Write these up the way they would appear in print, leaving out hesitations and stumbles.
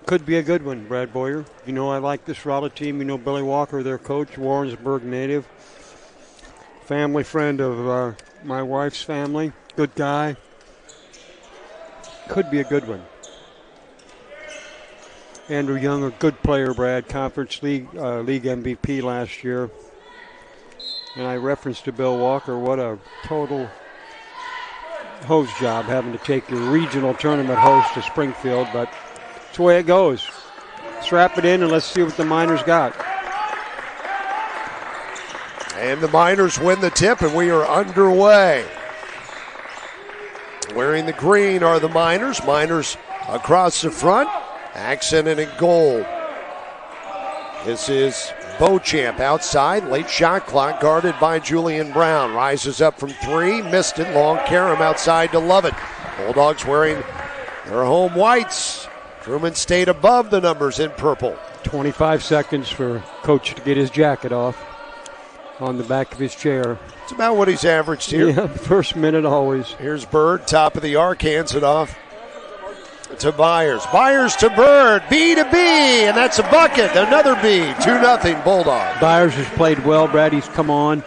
Could be a good one, Brad Boyer. You know I like this Raleigh team. You know Billy Walker, their coach, Warrensburg native. Family friend of my wife's family. Good guy. Could be a good one. Andrew Young, a good player, Brad. Conference League MVP last year. And I referenced to Bill Walker, what a total host job having to take your regional tournament host to Springfield, but that's the way it goes. Strap it in and let's see what the Miners got. And the Miners win the tip, and we are underway. Wearing the green are the Miners. Miners across the front, accented in gold. This is Beauchamp outside, late shot clock guarded by Julian Brown. Rises up from three, missed it. Long carom outside to Lovett. Bulldogs wearing their home whites. Truman stayed above the numbers in purple. 25 seconds for Coach to get his jacket off on the back of his chair. It's about what he's averaged here. Yeah, first minute always. Here's Bird, top of the arc, hands it off to Byers. Byers to Bird, B to B, and that's a bucket. Another B, 2-0 Bulldogs. Byers has played well, Brad. He's come on,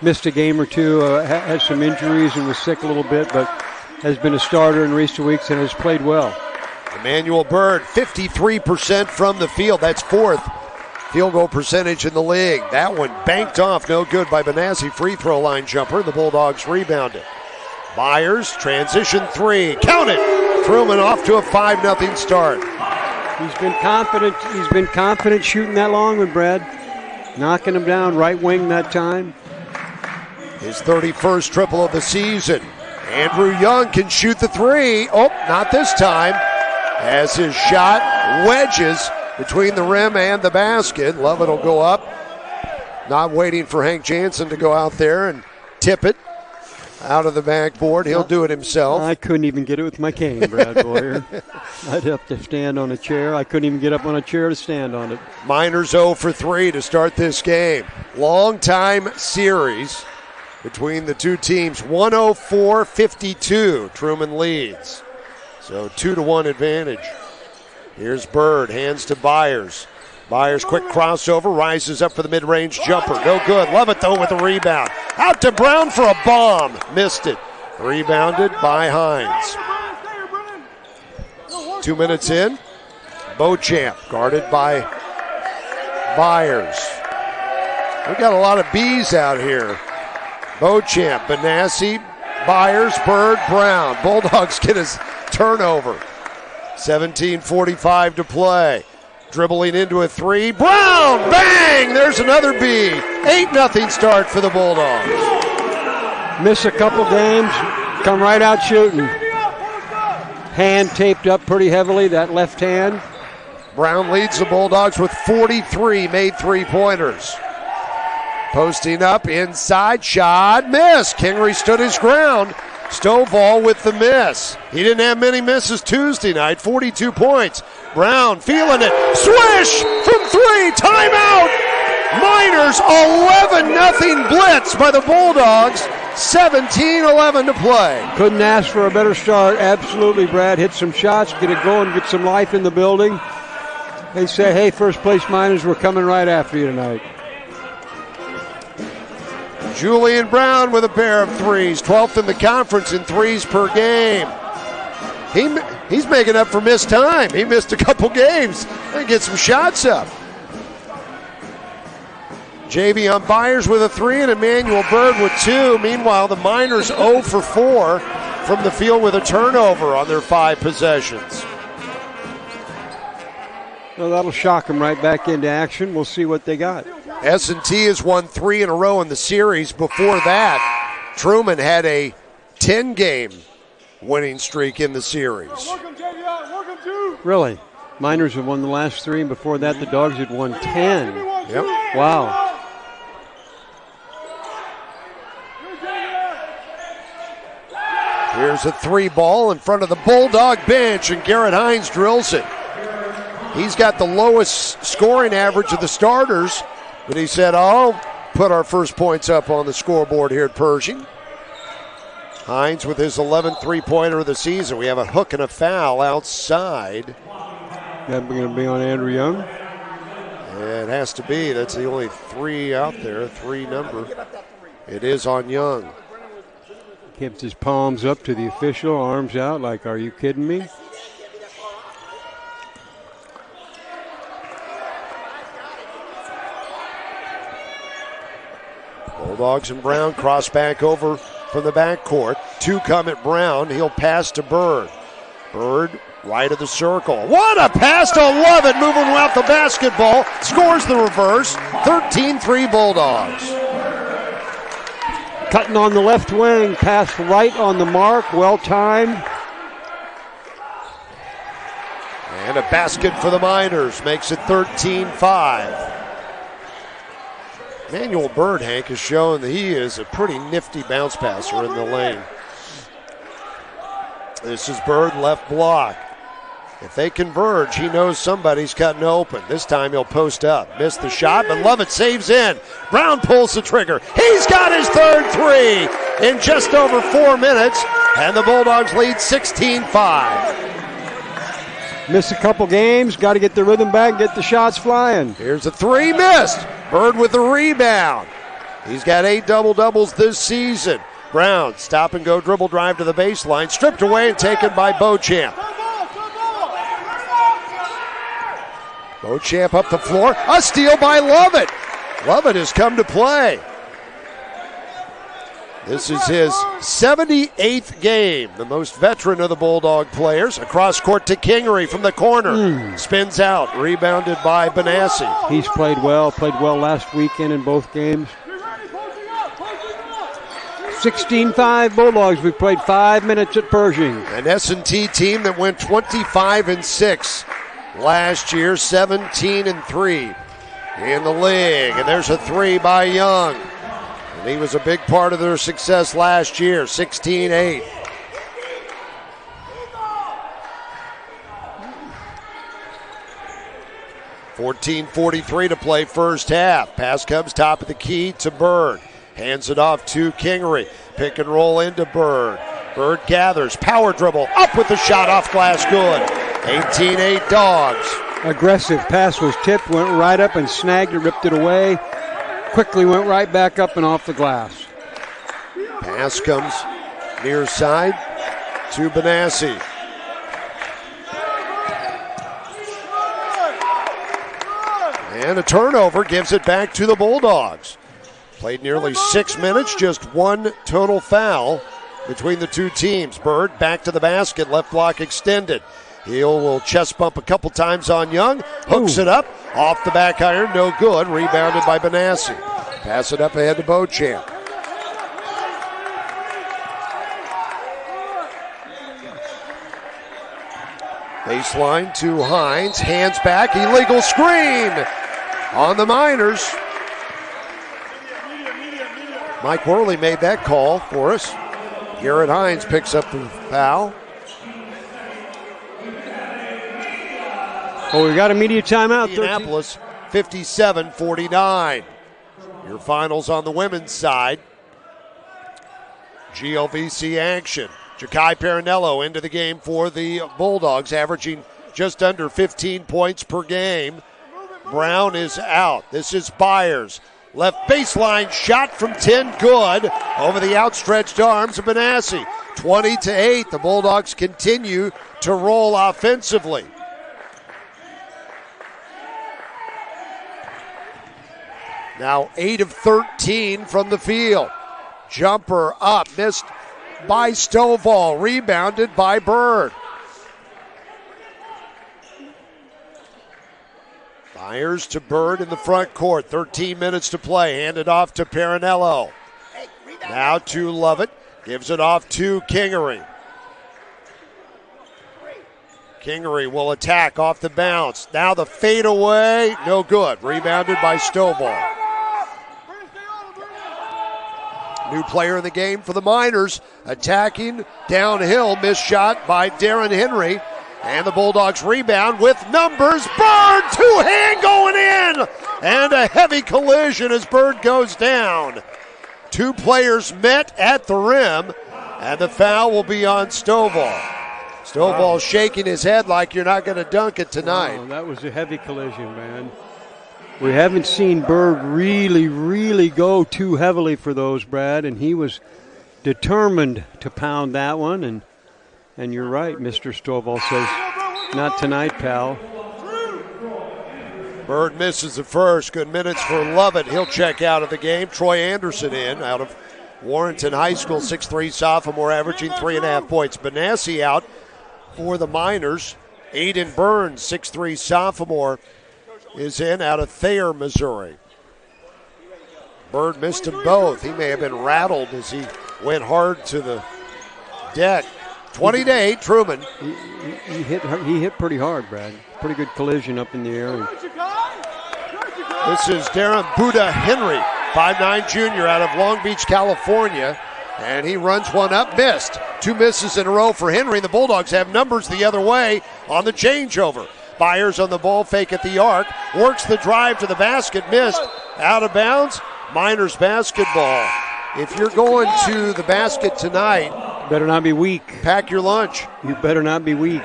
missed a game or two, had some injuries and was sick a little bit, but has been a starter in recent weeks and has played well. Emmanuel Bird, 53% from the field. That's fourth field goal percentage in the league. That one banked off, no good by Benassi. Free throw line jumper. The Bulldogs rebounded. Byers, transition three. Count it. Truman off to a 5-0 start. He's been confident. He's been confident shooting that long one, Brad. Knocking him down right wing that time. His 31st triple of the season. Andrew Young can shoot the three. Oh, not this time. As his shot wedges between the rim and the basket. Lovett will go up. Not waiting for Hank Jansen to go out there and tip it out of the backboard. He'll do it himself. I couldn't even get it with my cane, Brad Boyer. I'd have to stand on a chair. I couldn't even get up on a chair to stand on it. Miners 0 for 3 to start this game. Long time series between the two teams. 104-52. Truman leads. So 2-1 advantage. Here's Bird, hands to Byers. Byers, quick crossover, rises up for the mid-range jumper. No good. Lovett, though, with the rebound. Out to Brown for a bomb. Missed it. Rebounded by Hines. 2 minutes in. Beauchamp, guarded by Byers. We've got a lot of B's out here. Beauchamp, Benassi, Byers, Bird, Brown. Bulldogs get his turnover. 17:45 to play. Dribbling into a three. Brown! Bang! There's another B. 8-0 start for the Bulldogs. Miss a couple games, come right out shooting. Hand taped up pretty heavily, that left hand. Brown leads the Bulldogs with 43 made three-pointers. Posting up, inside, shot, miss. Kingery stood his ground. Stovall with the miss. He didn't have many misses Tuesday night, 42 points. Brown feeling it. Swish from three, timeout. Miners 11-0 blitz by the Bulldogs. 17-11 to play. Couldn't ask for a better start. Absolutely, Brad. Hit some shots, get it going, get some life in the building. They say, hey, first place Miners, we're coming right after you tonight. Julian Brown with a pair of threes, 12th in the conference in threes per game. He's making up for missed time. He missed a couple games and get some shots up. Javion Byers with a three and Emmanuel Bird with two. Meanwhile, the Miners 0 for 4 from the field with a turnover on their 5 possessions. Well, that'll shock them right back into action. We'll see what they got. S&T has won 3 in a row in the series. Before that, Truman had a 10-game winning streak in the series. Really? Miners have won the last 3, and before that, the Dogs had won 10. Yep. Wow. Here's a 3 ball in front of the Bulldog bench, and Garrett Hines drills it. He's got the lowest scoring average of the starters, but he said, I'll put our first points up on the scoreboard here at Pershing. Hines with his 11th three-pointer of the season. We have a hook and a foul outside That going to be on Andrew Young. It has to be. That's the only 3 out there, 3 number. It is on Young. Gives his palms up to the official, arms out like, are you kidding me? Bulldogs and Brown cross back over from the backcourt. 2 come at Brown. He'll pass to Bird. Bird right of the circle. What a pass to Lovett, moving out the basketball. Scores the reverse. 13-3 Bulldogs. Cutting on the left wing, pass right on the mark, well timed. And a basket for the Miners makes it 13-5. Manuel Bird, Hank, has shown that he is a pretty nifty bounce passer in the lane. This is Bird, left block. If they converge, he knows somebody's cutting open. This time he'll post up. Missed the shot, but Lovett saves in. Brown pulls the trigger. He's got his 3rd 3 in just over 4 minutes, and the Bulldogs lead 16-5. Missed a couple games, got to get the rhythm back, get the shots flying. Here's a 3, missed. Bird with the rebound. He's got 8 double-doubles this season. Brown, stop and go dribble drive to the baseline, stripped away and taken by Beauchamp. Beauchamp up the floor, a steal by Lovett. Lovett has come to play. This is his 78th game, the most veteran of the Bulldog players. Across court to Kingery from the corner. Spins out, rebounded by Benassi. He's played well last weekend in both games. 16-5 Bulldogs. We played 5 minutes at Pershing. An S&T team that went 25-6 last year, 17-3 in the league. And there's a 3 by Young. And he was a big part of their success last year, 16-8. .43 to play first half. Pass comes top of the key to Bird. Hands it off to Kingery. Pick and roll into Bird. Bird gathers. Power dribble. Up with the shot off glass. Good. 18-8 Dogs. Aggressive. Pass was tipped. Went right up and snagged it. Ripped it away. Quickly went right back up and off the glass. Pass comes near side to Benassi. And a turnover gives it back to the Bulldogs. Played nearly 6 minutes, just 1 total foul between the 2 teams. Bird back to the basket, left block extended. Will chest bump a couple times on Young, hooks it up, off the back iron, no good, rebounded by Benassi. Pass it up ahead to Beauchamp. Baseline to Hines, hands back, illegal screen on the Miners. Mike Worley made that call for us. Garrett Hines picks up the foul. Oh, we got a media timeout. Indianapolis 57-49. Your finals on the women's side. GLVC action. Ja'Kai Perinello into the game for the Bulldogs, averaging just under 15 points per game. Brown is out. This is Byers. Left baseline shot from 10, good. Over the outstretched arms of Benassi. 20-8. The Bulldogs continue to roll offensively. Now 8 of 13 from the field. Jumper up, missed by Stovall, rebounded by Bird. Byers to Bird in the front court, 13 minutes to play, handed off to Perinello. Now to Lovett, gives it off to Kingery. Kingery will attack off the bounce. Now the fadeaway, no good, rebounded by Stovall. New player in the game for the Miners, attacking downhill, missed shot by Darren Henry. And the Bulldogs rebound with numbers. Bird, two-hand going in. And a heavy collision as Bird goes down. 2 players met at the rim, and the foul will be on Stovall. Stovall shaking his head like you're not going to dunk it tonight. Wow, that was a heavy collision, man. We haven't seen Bird really go too heavily for those, Brad, and he was determined to pound that one. And you're right, Mr. Stovall says, not tonight, pal. Bird misses the first. Good minutes for Lovett. He'll check out of the game. Troy Anderson in, out of Warrenton High School, 6'3", sophomore, averaging 3.5 points. Benassi out for the Miners. Aiden Burns, 6'3", sophomore, is in, out of Thayer, Missouri. Bird missed them both. He may have been rattled as he went hard to the deck. 20-8, Truman. He hit pretty hard, Brad. Pretty good collision up in the air. This is Darren Buddha Henry, 5'9" junior out of Long Beach, California. And he runs one up, missed. 2 misses in a row for Henry. The Bulldogs have numbers the other way on the changeover. Byers on the ball fake at the arc. Works the drive to the basket, missed. Out of bounds. Miners basketball. If you're going to the basket tonight, better not be weak. Pack your lunch. You better not be weak.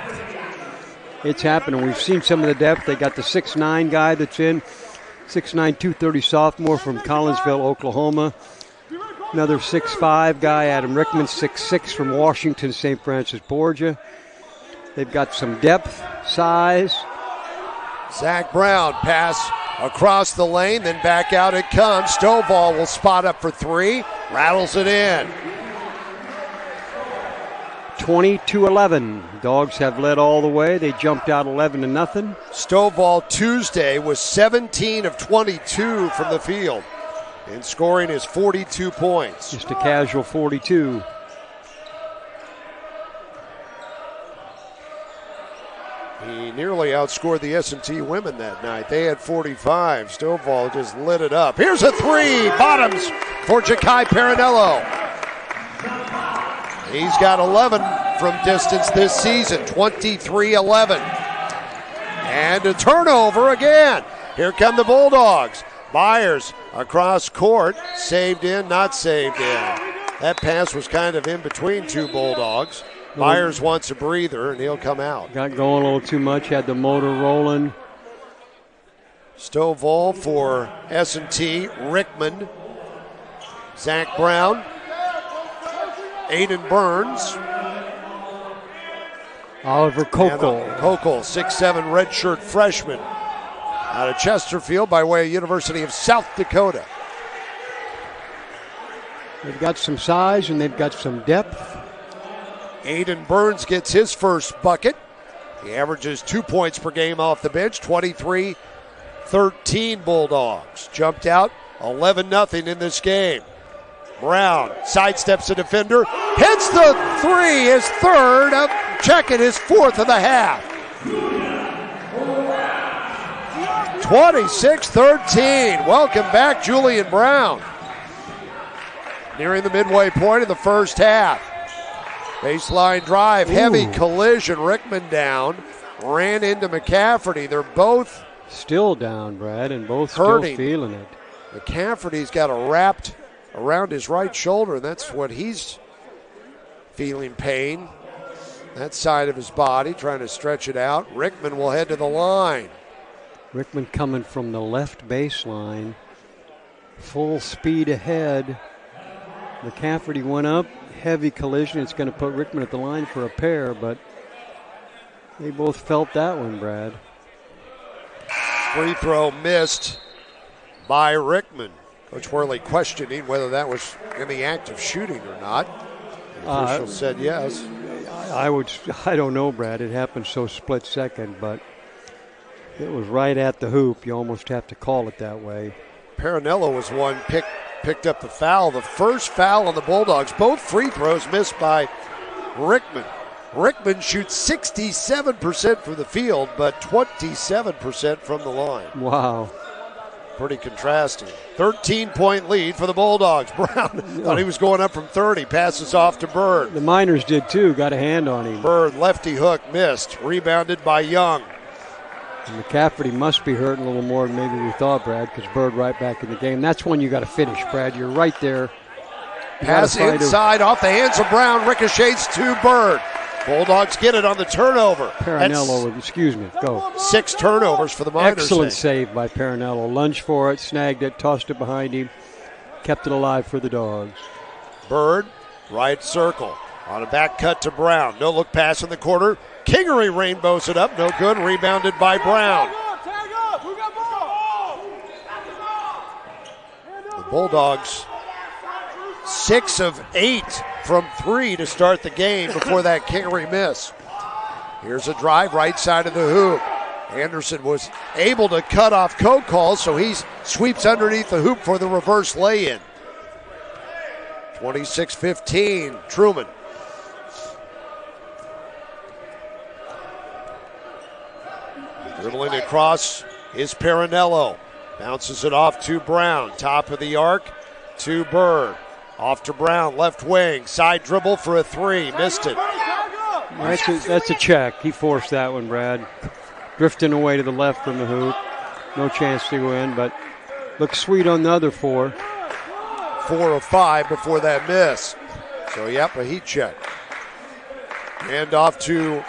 It's happening. We've seen some of the depth. They got the 6'9" guy that's in. 6'9", 230 sophomore from Collinsville, Oklahoma. Another 6'5" guy, Adam Rickman, 6'6" from Washington, St. Francis Borgia. They've got some depth, size. Zach Brown, pass across the lane, then back out it comes. Stovall will spot up for 3, rattles it in. 20-11. Dogs have led all the way. They jumped out 11-0. Stovall Tuesday was 17 of 22 from the field, and scoring is 42 points. Just a casual 42. He nearly outscored the S&T women that night. They had 45. Stovall just lit it up. Here's a 3. Bottoms for Ja'Kai Parinello. He's got 11 from distance this season, 23-11. And a turnover again. Here come the Bulldogs. Byers across court, saved in, not saved in. That pass was kind of in between two Bulldogs. Byers wants a breather, and he'll come out. Got going a little too much, had the motor rolling. Stovall for S&T, Rickman, Zach Brown, Aiden Burns, Oliver Kokel. Kokel, 6'7", redshirt freshman out of Chesterfield by way of University of South Dakota. They've got some size and they've got some depth. Aiden Burns gets his first bucket. He averages 2 points per game off the bench, 23-13 Bulldogs. Jumped out 11-0 in this game. Brown sidesteps a defender, hits the three, his third, checking his fourth of the half. 26-13. Welcome back, Julian Brown. Nearing the midway point of the first half. Baseline drive, heavy collision. Rickman down, ran into McCafferty. They're both still down, Brad, and both hurting. Still feeling it. McCafferty's got a wrapped around his right shoulder, and that's what he's feeling pain. That side of his body, trying to stretch it out. Rickman will head to the line. Rickman coming from the left baseline, full speed ahead. McCafferty went up, heavy collision. It's going to put Rickman at the line for a pair, but they both felt that one, Brad. Free throw missed by Rickman. Coach Worley questioning whether that was in the act of shooting or not. The official said yes. I don't know, Brad. It happened so split second, but it was right at the hoop. You almost have to call it that way. Parinello was one picked up the foul. The first foul on the Bulldogs. Both free throws missed by Rickman. Rickman shoots 67% from the field, but 27% from the line. Wow. Pretty contrasting. 13-point lead for the Bulldogs. Brown thought he was going up from 30. Passes off to Bird. The Miners did too. Got a hand on him. Bird, lefty hook, missed. Rebounded by Young. And McCafferty must be hurting a little more than maybe we thought, Brad, because Bird right back in the game. That's when you got to finish, Brad. You're right there. Pass inside off the hands of Brown. Ricochets to Bird. Bulldogs get it on the turnover. Parinello, excuse me, go. 6 turnovers for the Miners. Excellent save by Parinello. Lunged for it, snagged it, tossed it behind him, kept it alive for the Dogs. Bird, right circle. On a back cut to Brown. No look pass in the corner. Kingery rainbows it up. No good. Rebounded by Brown. The Bulldogs 6 of 8 from 3 to start the game before that Kingery miss. Here's a drive right side of the hoop. Anderson was able to cut off Kokol, so he sweeps underneath the hoop for the reverse lay-in. 26-15, Truman. Dribbling across is Parinello. Bounces it off to Brown. Top of the arc to Bird. Off to Brown, left wing. Side dribble for a 3. Missed it. That's a check. He forced that one, Brad. Drifting away to the left from the hoop. No chance to go in, but looks sweet on the other 4. 4 of 5 before that miss. So, yep, a heat check. Hand off to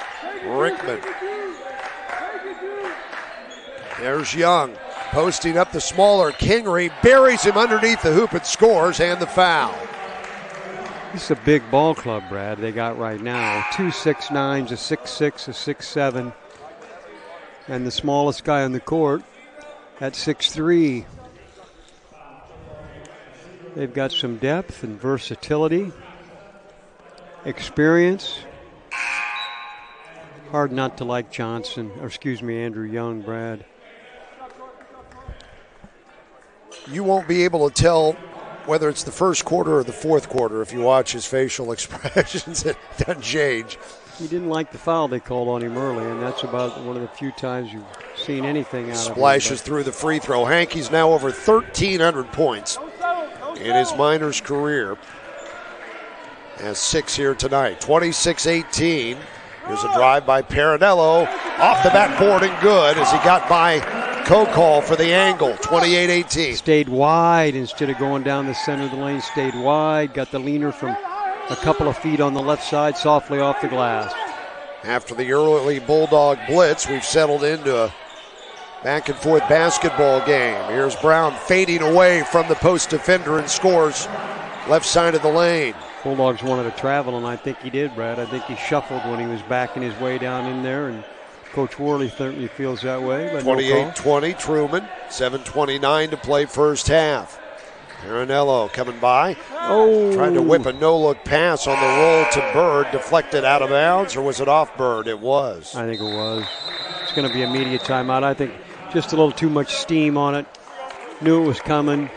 Rickman. There's Young posting up the smaller Kingery, buries him underneath the hoop and scores, and the foul. This is a big ball club, Brad, they got right now. 2 6'9s, a 6'6, a 6'7, and the smallest guy on the court at 6'3. They've got some depth and versatility, experience. Hard not to like Andrew Young, Brad. You won't be able to tell whether it's the first quarter or the fourth quarter if you watch his facial expressions. It doesn't change. He didn't like the foul they called on him early, and that's about one of the few times you've seen anything out of him. Splashes through the free throw. Hankey's now over 1,300 points in his Miners career. Has 6 here tonight. 26-18. Here's a drive by Parinello. Off the backboard and good as he got by Kokol for the angle. 28-18. Stayed wide instead of going down the center of the lane. Stayed wide. Got the leaner from a couple of feet on the left side, softly off the glass. After the early Bulldog blitz, we've settled into a back and forth basketball game. Here's Brown fading away from the post defender and scores left side of the lane. Bulldogs wanted to travel, and I think he did, Brad. I think he shuffled when he was backing his way down in there, and Coach Worley certainly feels that way. 28-20, Truman. 7:29 to play first half. Parinello coming by. Trying to whip a no-look pass on the roll to Bird. Deflected out of bounds, or was it off Bird? It was. I think it was. It's going to be immediate timeout. I think just a little too much steam on it. Knew it was coming.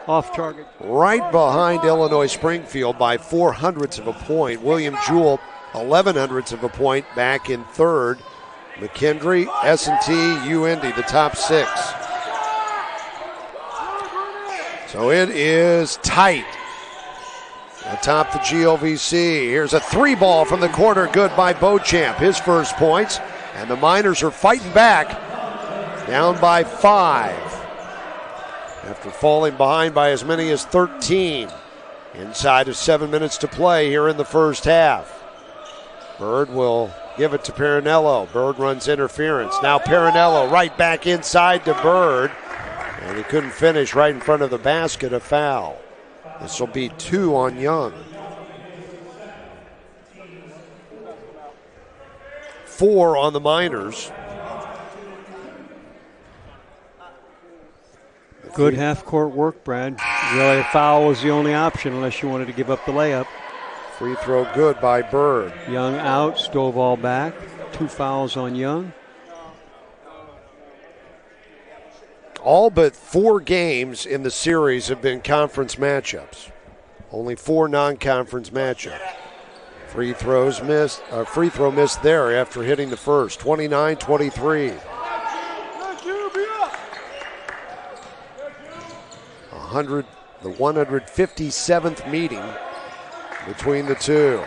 Off target. Right behind Illinois Springfield by 0.04 of a point. William Jewell, 0.11 of a point back in third. McKendree, S&T, UIndy, the top 6. So it is tight atop the GOVC. Here's a 3-ball from the corner, good by Beauchamp, his first points. And the Miners are fighting back, down by 5. After falling behind by as many as 13. Inside of 7 minutes to play here in the first half. Bird will give it to Parinello. Bird runs interference. Now Parinello right back inside to Bird. And he couldn't finish right in front of the basket, a foul. This will be 2 on Young. 4 on the Miners. Good half-court work, Brad. Really, a foul was the only option unless you wanted to give up the layup. Free throw good by Bird. Young out, Stovall back. 2 fouls on Young. All but 4 games in the series have been conference matchups. Only 4 non-conference matchups. Free throw missed there after hitting the first. 29-23. The 157th meeting between the two.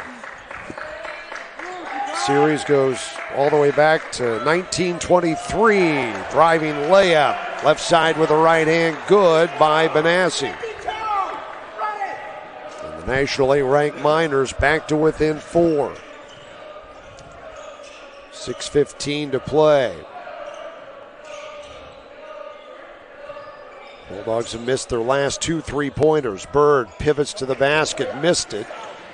Series goes all the way back to 1923. Driving layup. Left side with a right hand. Good by Benassi. And the nationally ranked Miners back to within 4. 6:15 to play. Bulldogs have missed their last 2 3-pointers. Bird pivots to the basket, missed it.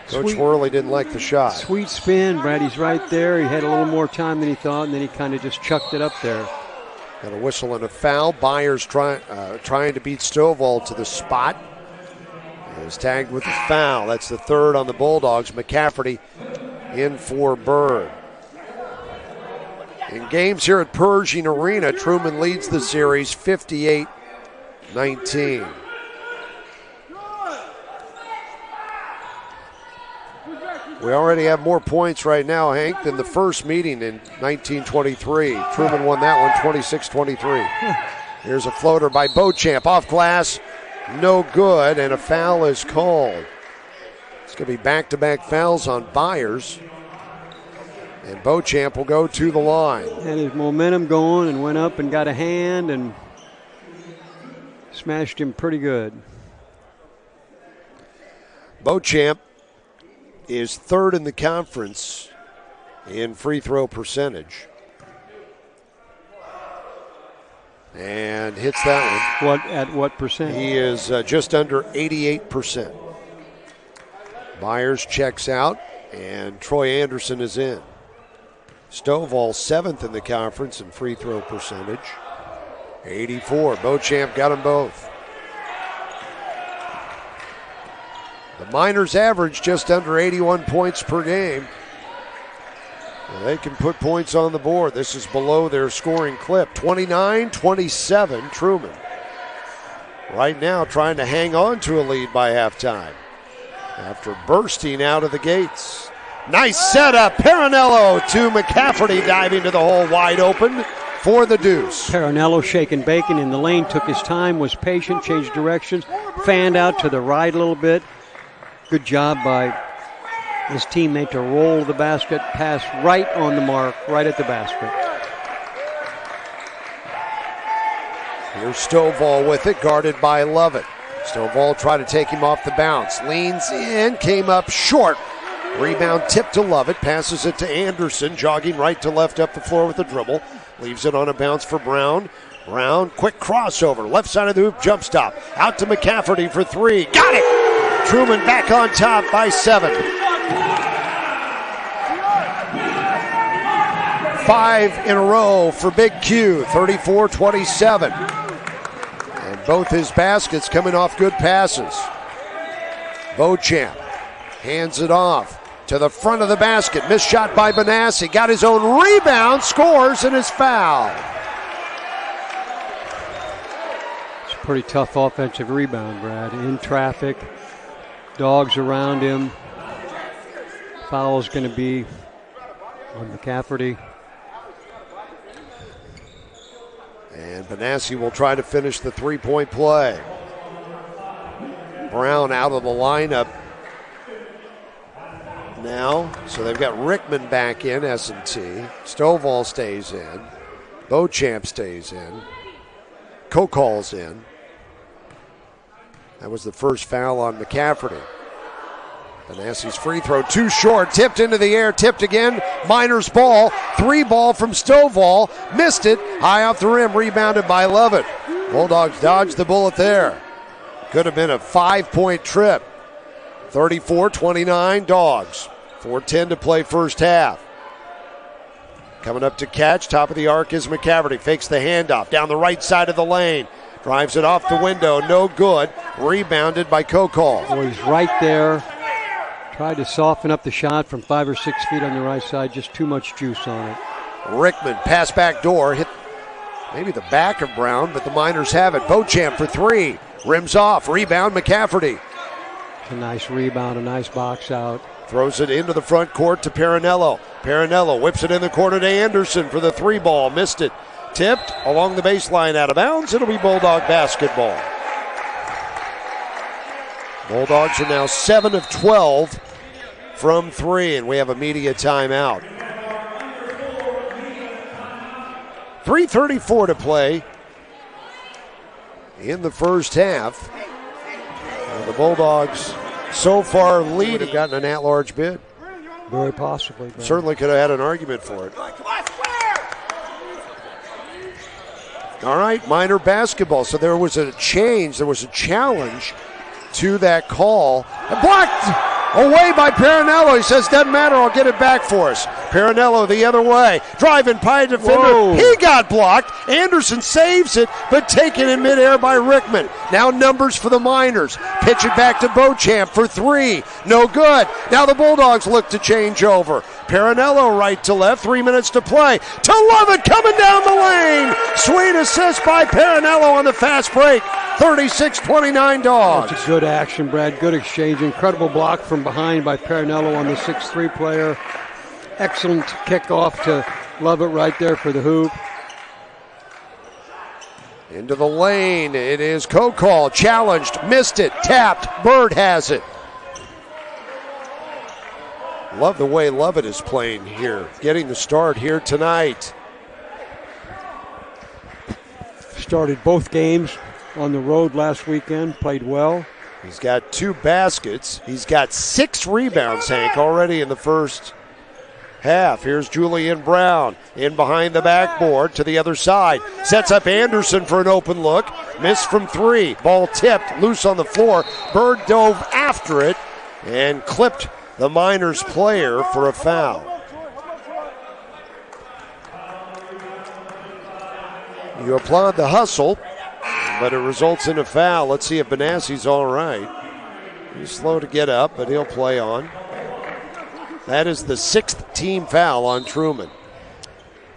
Coach Worley didn't like the shot. Sweet spin, Brad. He's right there. He had a little more time than he thought, and then he kind of just chucked it up there. Got a whistle and a foul. Byers trying to beat Stovall to the spot. He was tagged with a foul. That's the third on the Bulldogs. McCafferty in for Bird. In games here at Pershing Arena, Truman leads the series 58-19. We already have more points right now, Hank, than the first meeting in 1923. Truman won that one 26-23. Here's a floater by Beauchamp. Off glass, no good, and a foul is called. It's going to be back-to-back fouls on Byers. And Beauchamp will go to the line. Had his momentum going and went up and got a hand and smashed him pretty good. Beauchamp is third in the conference in free throw percentage. And hits that one. At what percent? He is just under 88%. Byers checks out, and Troy Anderson is in. Stovall seventh in the conference in free throw percentage. 84. Beauchamp got them both. The Miners average just under 81 points per game. Well, they can put points on the board. This is below their scoring clip. 29-27, Truman. Right now trying to hang on to a lead by halftime after bursting out of the gates. Nice setup. Parinello to McCafferty, diving to the hole wide open for the deuce. Parinello shaking bacon in the lane, took his time, was patient, changed directions, fanned out to the right a little bit. Good job by his teammate to roll the basket, pass right on the mark, right at the basket. Here's Stovall with it, guarded by Lovett. Stovall tried to take him off the bounce. Leans in, came up short. Rebound tipped to Lovett, passes it to Anderson, jogging right to left up the floor with the dribble. Leaves it on a bounce for Brown. Brown, quick crossover, left side of the hoop, jump stop. Out to McCafferty for three. Got it! Truman back on top by 7. 5 in a row for Big Q, 34-27. And both his baskets coming off good passes. Beauchamp hands it off to the front of the basket. Missed shot by Benassi. Got his own rebound, scores, and is fouled. It's a pretty tough offensive rebound, Brad. In traffic. Dogs around him. Foul's going to be on McCafferty. And Benassi will try to finish the three-point play. Brown out of the lineup now. So they've got Rickman back in, S&T. Stovall stays in. Beauchamp stays in. Kokal's in. That was the first foul on McCafferty. Benassi's free throw too short. Tipped into the air. Tipped again. Miners ball. 3 ball from Stovall. Missed it. High off the rim. Rebounded by Lovett. Bulldogs dodged the bullet there. Could have been a 5-point trip. 34-29 Dogs. 4:10 to play first half. Coming up to catch. Top of the arc is McCafferty. Fakes the handoff. Down the right side of the lane. Drives it off the window, no good. Rebounded by Kokol. Oh, he's right there. Tried to soften up the shot from 5 or 6 feet on the right side. Just too much juice on it. Rickman, pass back door. Hit maybe the back of Brown, but the Miners have it. Beauchamp for 3. Rims off. Rebound, McCafferty. It's a nice rebound, a nice box out. Throws it into the front court to Parinello. Parinello whips it in the corner to Anderson for the 3 ball. Missed it. Tipped along the baseline out of bounds. It'll be Bulldog basketball. Bulldogs are now 7 of 12 from 3, and we have a media timeout. 3:34 to play in the first half. And the Bulldogs so far leading. Would have gotten an at-large bid. Very possibly. Certainly could have had an argument for it. All right, minor basketball. So there was a change, there was a challenge to that call. And blocked away by Parinello. He says, doesn't matter, I'll get it back for us. Parinello the other way, driving by a defender. Whoa. He got blocked. Anderson saves it, but taken in midair by Rickman. Now numbers for the Miners. Pitch it back to Beauchamp for three. No good. Now the Bulldogs look to change over. Parinello right to left, 3 minutes to play. To Lovett coming down the lane. Sweet assist by Parinello on the fast break. 36-29 Dogs. That's a good action, Brad. Good exchange. Incredible block from behind by Parinello on the 6'3" player. Excellent kickoff to Lovett right there for the hoop. Into the lane. It is Kokol. Challenged. Missed it. Tapped. Bird has it. Love the way Lovett is playing here. Getting the start here tonight. Started both games on the road last weekend. Played well. He's got 2 baskets. He's got 6 rebounds, Hank, already in the first half. Here's Julian Brown in behind the backboard to the other side. Sets up Anderson for an open look. Missed from 3. Ball tipped, loose on the floor. Bird dove after it and clipped the Miners player for a foul. You applaud the hustle, but it results in a foul. Let's see if Benassi's all right. He's slow to get up, but he'll play on. That is the 6th team foul on Truman.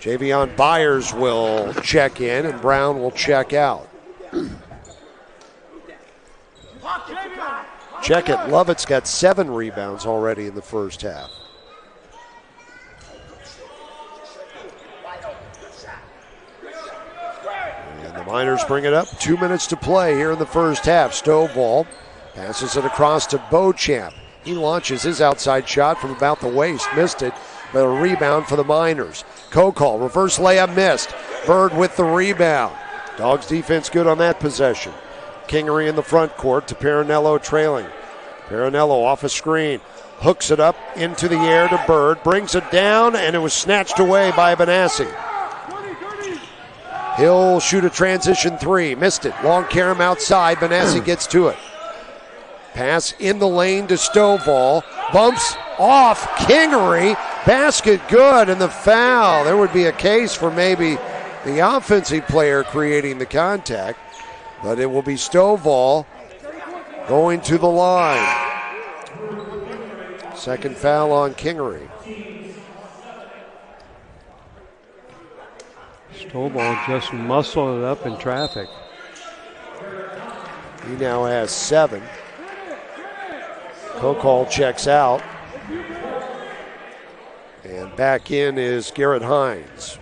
Javion Byers will check in, and Brown will check out. Check it. Lovett's got 7 rebounds already in the first half. And the Miners bring it up. 2 minutes to play here in the first half. Stovall passes it across to Beauchamp. He launches his outside shot from about the waist. Missed it, but a rebound for the Miners. Kokol, reverse layup missed. Bird with the rebound. Dogs defense good on that possession. Kingery in the front court to Parinello trailing. Parinello off a screen. Hooks it up into the air to Bird. Brings it down, and it was snatched away by Benassi. He'll shoot a transition 3. Missed it. Long carom outside. Benassi gets to it. Pass in the lane to Stovall. Bumps off Kingery. Basket good, and the foul. There would be a case for maybe the offensive player creating the contact, but it will be Stovall going to the line. Second foul on Kingery. Stovall just muscled it up in traffic. He now has 7. Kokol checks out. And back in is Garrett Hines.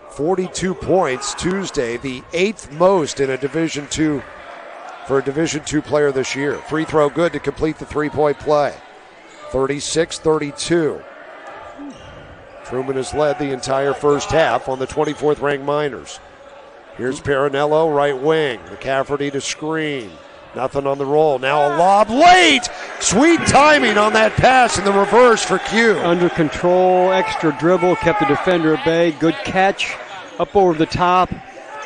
42 points Tuesday, the 8th most in a Division II for a Division II player this year. Free throw good to complete the 3-point play. 36-32. Truman has led the entire first half on the 24th ranked Miners. Here's Parinello, right wing. McCafferty to screen. Nothing on the roll. Now a lob late. Sweet timing on that pass in the reverse for Q. Under control, extra dribble, kept the defender at bay. Good catch. Up over the top.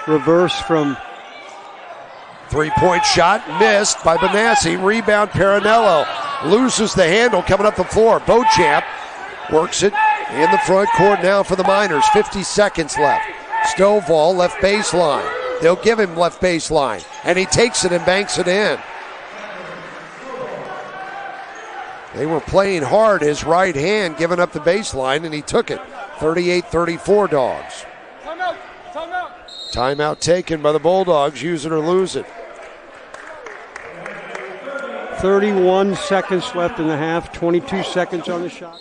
Reverse from... 3-point shot missed by Benassi. Rebound Parinello. Loses the handle coming up the floor. Beauchamp works it in the front court now for the Miners. 50 seconds left. Stovall left baseline. They'll give him left baseline, and he takes it and banks it in. They were playing hard, his right hand giving up the baseline, and he took it. 38-34 Dogs. Timeout taken by the Bulldogs. Use it or lose it. 31 seconds left in the half, 22 seconds on the shot.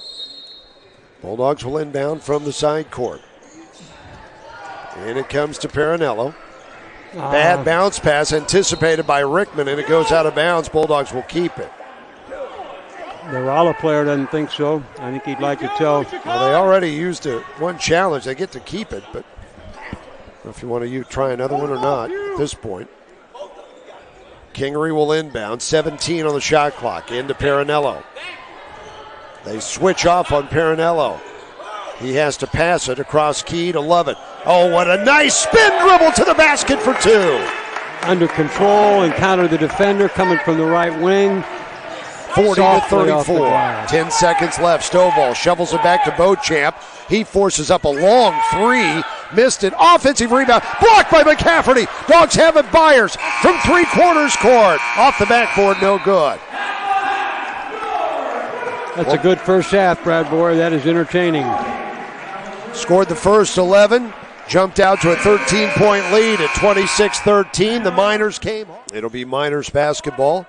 Bulldogs will inbound from the side court. And it comes to Parinello. Bad bounce pass anticipated by Rickman, and it goes out of bounds. Bulldogs will keep it. The Rolla player doesn't think so. I think he'd like to tell. Well, they already used one challenge. They get to keep it, but I don't know if you want to try another one or not at this point. Kingery will inbound. 17 on the shot clock. Into Parinello. They switch off on Parinello. He has to pass it across key to Lovett. Oh, what a nice spin dribble to the basket for two. Under control and counter the defender coming from the right wing. 40-34. 10 seconds left. Stovall shovels it back to Beauchamp. He forces up a long three. Missed it. Offensive rebound. Blocked by McCafferty. Dogs have it. Byers from three-quarters court. Off the backboard, no good. That's a good first half, Brad Boyer. That is entertaining. Scored the first 11. Jumped out to a 13-point lead at 26-13. The Miners came home. It'll be Miners basketball.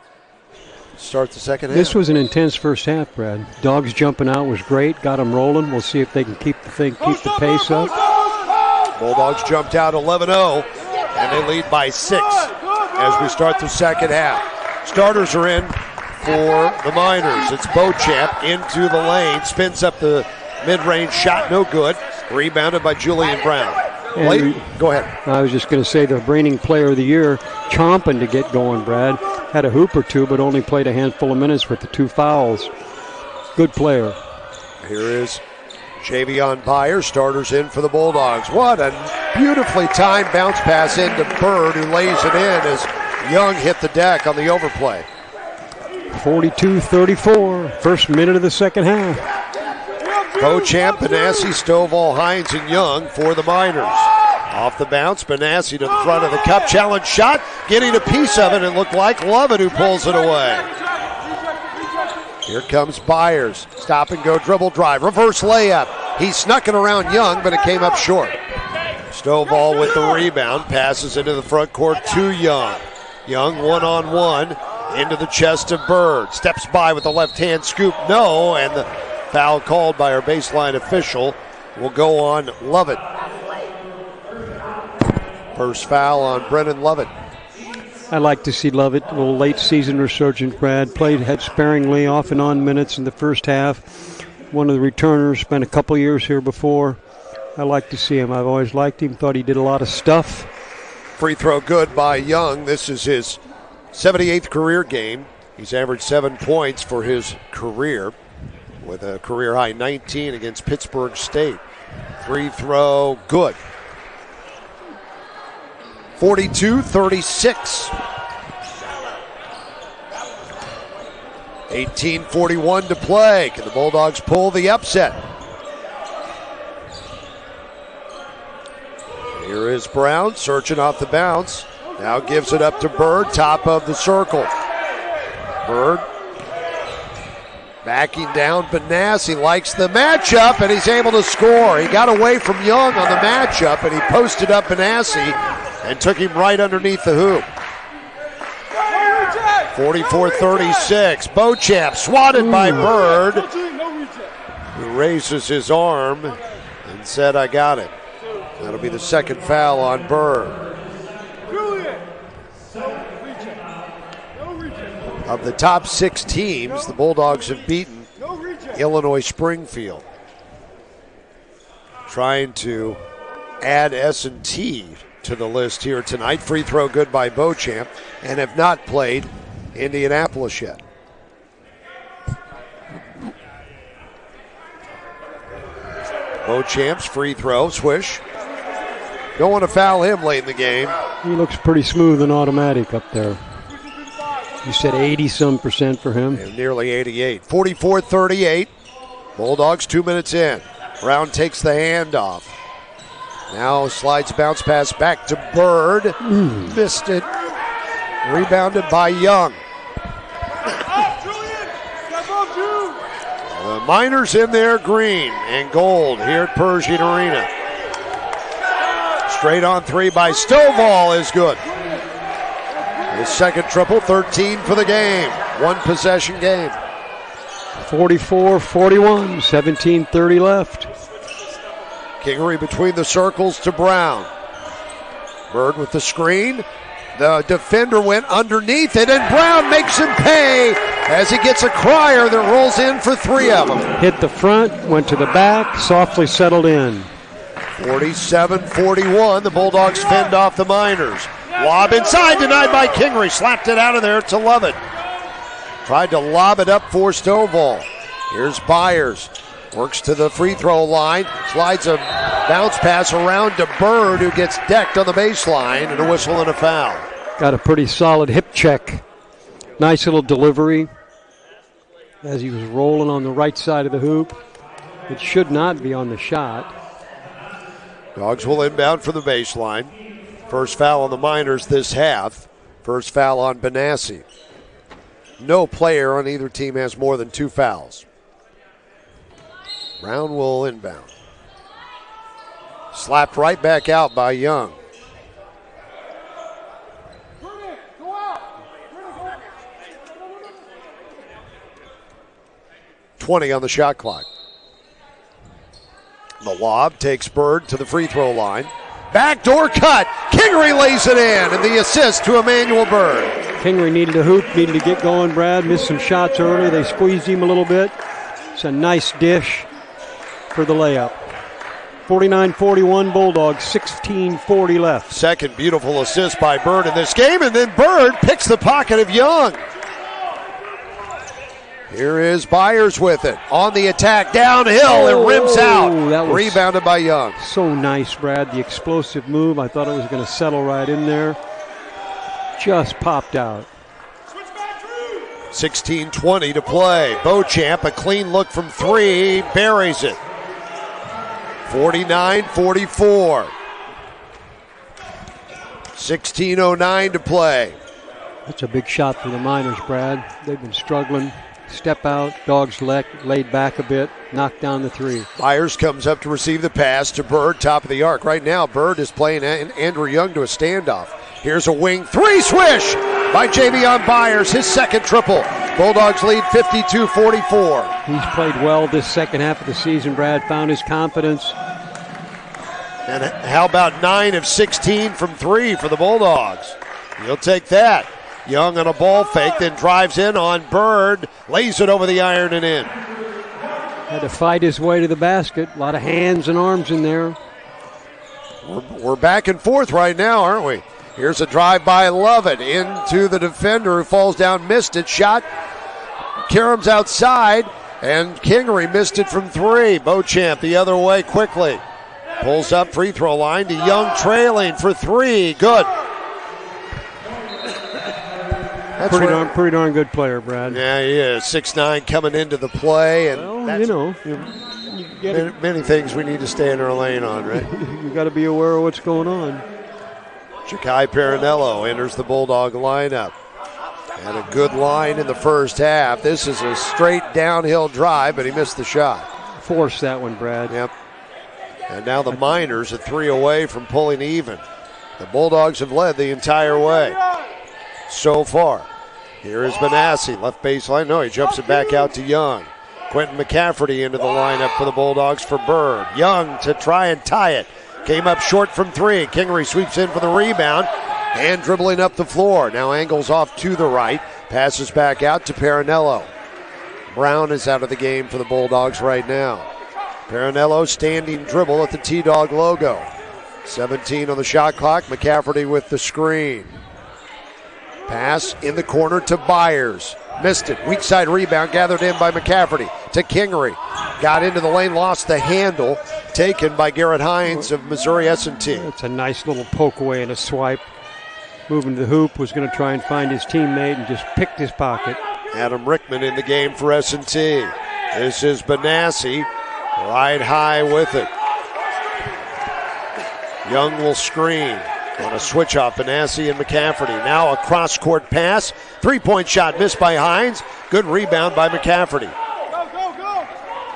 Start the second half. This was an intense first half, Brad. Dogs jumping out was great. Got them rolling. We'll see if they can keep the pace up. Bulldogs jumped out 11-0, and they lead by 6 as we start the second half. Starters are in for the Miners. It's Beauchamp into the lane. Spins up the mid-range shot. No good. Rebounded by Julian Brown. Go ahead. I was just going to say the reigning player of the year, chomping to get going, Brad. Had a hoop or two, but only played a handful of minutes with the 2 fouls. Good player. Here is Javion Byers, starters in for the Bulldogs. What a beautifully timed bounce pass into Bird, who lays it in as Young hit the deck on the overplay. 42-34, first minute of the second half. Beauchamp, Benassi, Stovall, Hines, and Young for the Miners. Off the bounce, Benassi to the front of the cup. Challenge shot, getting a piece of it. It looked like Lovett who pulls it away. Here comes Byers. Stop and go dribble drive. Reverse layup. He snuck it around Young, but it came up short. Stovall with the rebound. Passes into the front court to Young. Young one-on-one into the chest of Bird. Steps by with the left-hand scoop. No, and the foul called by our baseline official will go on Lovett. First foul on Brennan Lovett. I like to see Lovett, a little late season resurgent, Brad. Had sparingly off and on minutes in the first half. One of the returners, spent a couple years here before. I like to see him. I've always liked him, thought he did a lot of stuff. Free throw good by Young. This is his 78th career game. He's averaged 7 points for his career with a career high 19 against Pittsburgh State. Free throw good. 42-36. 18:41 to play. Can the Bulldogs pull the upset? Here is Brown searching off the bounce. Now gives it up to Bird, top of the circle. Bird backing down. Benassi likes the matchup, and he's able to score. He got away from Young on the matchup, and he posted up Benassi and took him right underneath the hoop. 44-36. Beauchamp swatted by Bird, who raises his arm and said, "I got it." That'll be the second foul on Bird. Of the top 6 teams, the Bulldogs have beaten Illinois Springfield. Trying to add S&T to the list here tonight. Free throw good by Beauchamp, and have not played Indianapolis yet. Beauchamp's free throw, swish. Don't want to foul him late in the game. He looks pretty smooth and automatic up there. You said 80-some% for him. And nearly 88. 44-38. Bulldogs 2 minutes in. Brown takes the handoff. Now slides bounce pass back to Bird. Missed it. Rebounded by Young. The Miners in their green and gold here at Pershing Arena. Straight on three by Stovall is good. His second triple, 13 for the game. One possession game. 44-41, 17:30 left. Kingery between the circles to Brown. Bird with the screen. The defender went underneath it, and Brown makes him pay as he gets a crier that rolls in for 3 of them. Hit the front, went to the back, softly settled in. 47-41, the Bulldogs fend off the Miners. Lob inside, denied by Kingery. Slapped it out of there to Lovett. Tried to lob it up for Stovall. Here's Byers. Works to the free throw line. Slides a bounce pass around to Bird, who gets decked on the baseline, and a whistle and a foul. Got a pretty solid hip check. Nice little delivery as he was rolling on the right side of the hoop. It should not be on the shot. Dogs will inbound for the baseline. First foul on the Miners this half. First foul on Benassi. No player on either team has more than 2 fouls. Brown will inbound. Slapped right back out by Young. .20 on the shot clock. The lob takes Bird to the free throw line. Backdoor cut. Kingery lays it in, and the assist to Emmanuel Bird. Kingery needed a hoop, needed to get going, Brad. Missed some shots early. They squeezed him a little bit. It's a nice dish for the layup. 49-41 Bulldogs, 16:40 left. Second beautiful assist by Bird in this game, and then Bird picks the pocket of Young. Here is Byers with it. On the attack, downhill, and rims out. That was rebounded by Young. So nice, Brad. The explosive move. I thought it was going to settle right in there. Just popped out. 16:20 to play. Beauchamp, a clean look from 3, buries it. 49-44. 16:09 to play. That's a big shot for the Miners, Brad. They've been struggling. Step out, Dogs laid back a bit, knocked down the 3. Byers comes up to receive the pass to Bird, top of the arc. Right now, Bird is playing Andrew Young to a standoff. Here's a wing 3 swish by Javion Byers, his second triple. Bulldogs lead 52-44. He's played well this second half of the season, Brad. Found his confidence. And how about 9 of 16 from 3 for the Bulldogs? He'll take that. Young on a ball fake, then drives in on Bird, lays it over the iron and in. Had to fight his way to the basket. A lot of hands and arms in there. We're back and forth right now, aren't we? Here's a drive by Lovett into the defender who falls down, missed it. Shot, Karam's outside, and Kingery missed it from 3. Beauchamp the other way quickly. Pulls up free throw line to Young, trailing for 3. Good. That's pretty darn good player, Brad. Yeah, he is. 6'9" coming into the play. And well, many things we need to stay in our lane on, right? You got to be aware of what's going on. Ja'Kai Parinello enters the Bulldog lineup. Had a good line in the first half. This is a straight downhill drive, but he missed the shot. Forced that one, Brad. Yep. And now the Miners are 3 away from pulling even. The Bulldogs have led the entire way so far. Here is Benassi, left baseline. No, he jumps it back out to Young. Quentin McCafferty into the lineup for the Bulldogs for Bird. Young to try and tie it. Came up short from 3. Kingery sweeps in for the rebound and dribbling up the floor. Now angles off to the right. Passes back out to Parinello. Brown is out of the game for the Bulldogs right now. Parinello standing dribble at the T-Dog logo. 17 on the shot clock. McCafferty with the screen. Pass in the corner to Byers. Missed it. Weak side rebound gathered in by McCafferty to Kingery. Got into the lane, lost the handle. Taken by Garrett Hines of Missouri S&T. It's a nice little poke away and a swipe. Moving to the hoop, was going to try and find his teammate and just picked his pocket. Adam Rickman in the game for S&T. This is Benassi. Right high with it. Young will screen. On a switch off, Benassi and McCafferty. Now a cross-court pass. 3-point shot missed by Hines. Good rebound by McCafferty.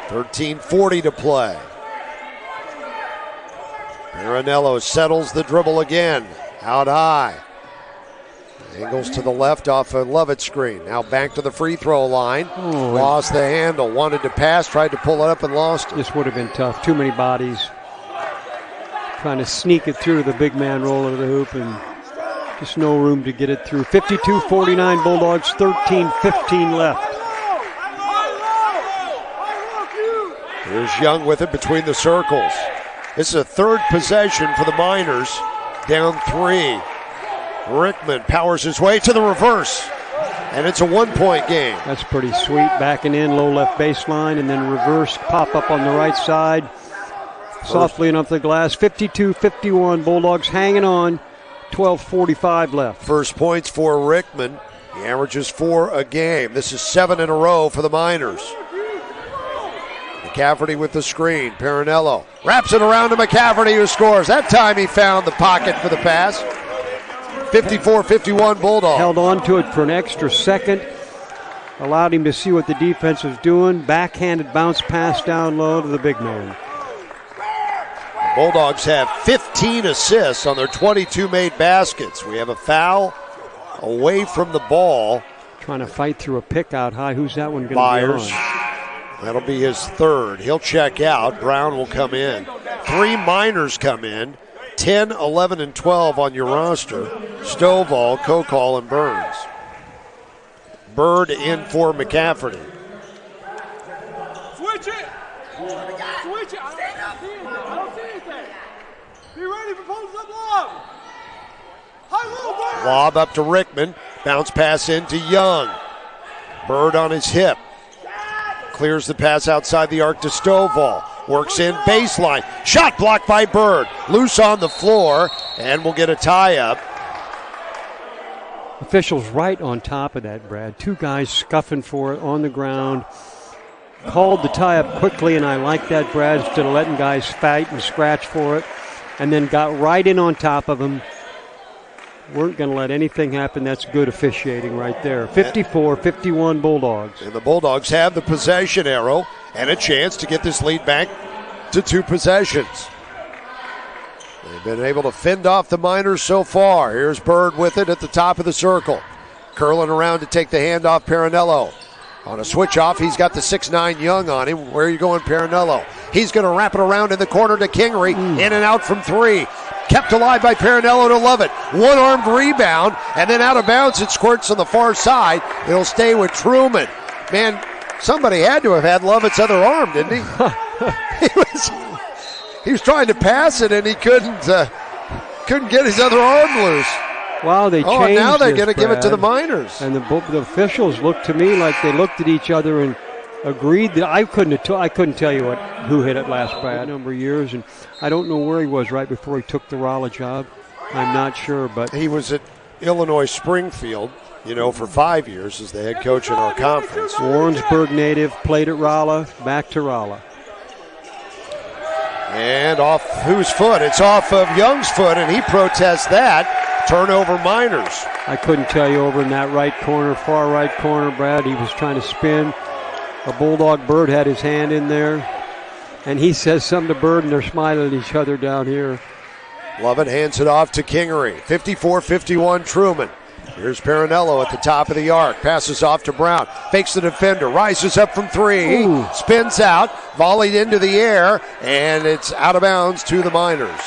13:40 to play. Parinello settles the dribble again. Out high. Angles to the left off a Lovett screen. Now back to the free throw line. Lost the handle. Wanted to pass, tried to pull it up and lost it. This would have been tough. Too many bodies. Trying to sneak it through the big man roller to the hoop, and just no room to get it through. 52-49 Bulldogs, 13:15 left. Here's Young with it between the circles. This is a third possession for the Miners. Down 3. Rickman powers his way to the reverse. and it's a 1-point game. That's pretty sweet. Backing in, low left baseline, and then reverse pop up on the right side. Softly enough the glass. 52-51. Bulldogs hanging on. 12:45 left. First points for Rickman. He averages 4 a game. This is 7 in a row for the Miners. McCafferty with the screen. Perinello wraps it around to McCafferty, who scores. That time he found the pocket for the pass. 54-51 Bulldogs. Held on to it for an extra second. Allowed him to see what the defense was doing. Backhanded bounce pass down low to the big man. Bulldogs have 15 assists on their 22 made baskets. We have a foul away from the ball. Trying to fight through a pick out high. Who's that one going to be Byers. on? That'll be his third. He'll check out. Brown will come in. 3 Miners come in. 10, 11, and 12 on your roster. Stovall, Kokal, and Burns. Bird in for McCafferty. Switch it! Switch it! I don't see anything. Be ready for post up lob. High low, Bird. Lob up to Rickman. Bounce pass into Young. Bird on his hip. Clears the pass outside the arc to Stovall. Works in baseline. Shot blocked by Bird. Loose on the floor, and we'll get a tie-up. Officials right on top of that, Brad. 2 guys scuffing for it on the ground. Called the tie-up quickly, and I like that, Brad, instead of letting guys fight and scratch for it. And then got right in on top of him. Weren't going to let anything happen. That's good officiating right there. 54-51 Bulldogs. And the Bulldogs have the possession arrow and a chance to get this lead back to 2 possessions. They've been able to fend off the Miners so far. Here's Bird with it at the top of the circle. Curling around to take the handoff, Perinello. On a switch off, he's got the 6'9 Young on him. Where are you going, Perinello? He's going to wrap it around in the corner to Kingery. In and out from 3. Kept alive by Perinello to Lovett. One-armed rebound, and then out of bounds. It squirts on the far side. It'll stay with Truman. Man, somebody had to have had Lovett's other arm, didn't he? He was trying to pass it, and he couldn't get his other arm loose. Wow, they changed. Oh, and now they're going to give it to Brad. the Miners. And the officials looked to me like they looked at each other and agreed that I couldn't tell you who hit it last, Brad, a number of years, and I don't know where he was right before he took the Rolla job. I'm not sure, but he was at Illinois Springfield, for 5 years as the head coach in our conference. Warrensburg native, played at Rolla, back to Rolla. And off whose foot? It's off of Young's foot, and he protests that. Turnover Miners. I couldn't tell you over in that right corner, far right corner, Brad. He was trying to spin. A Bulldog Bird had his hand in there, and he says something to Bird, and they're smiling at each other down here. Lovett hands it off to Kingery. 54-51 Truman. Here's Perinello at the top of the arc. Passes off to Brown. Fakes the defender. Rises up from 3. Ooh. Spins out. Volleyed into the air. And it's out of bounds to the Miners.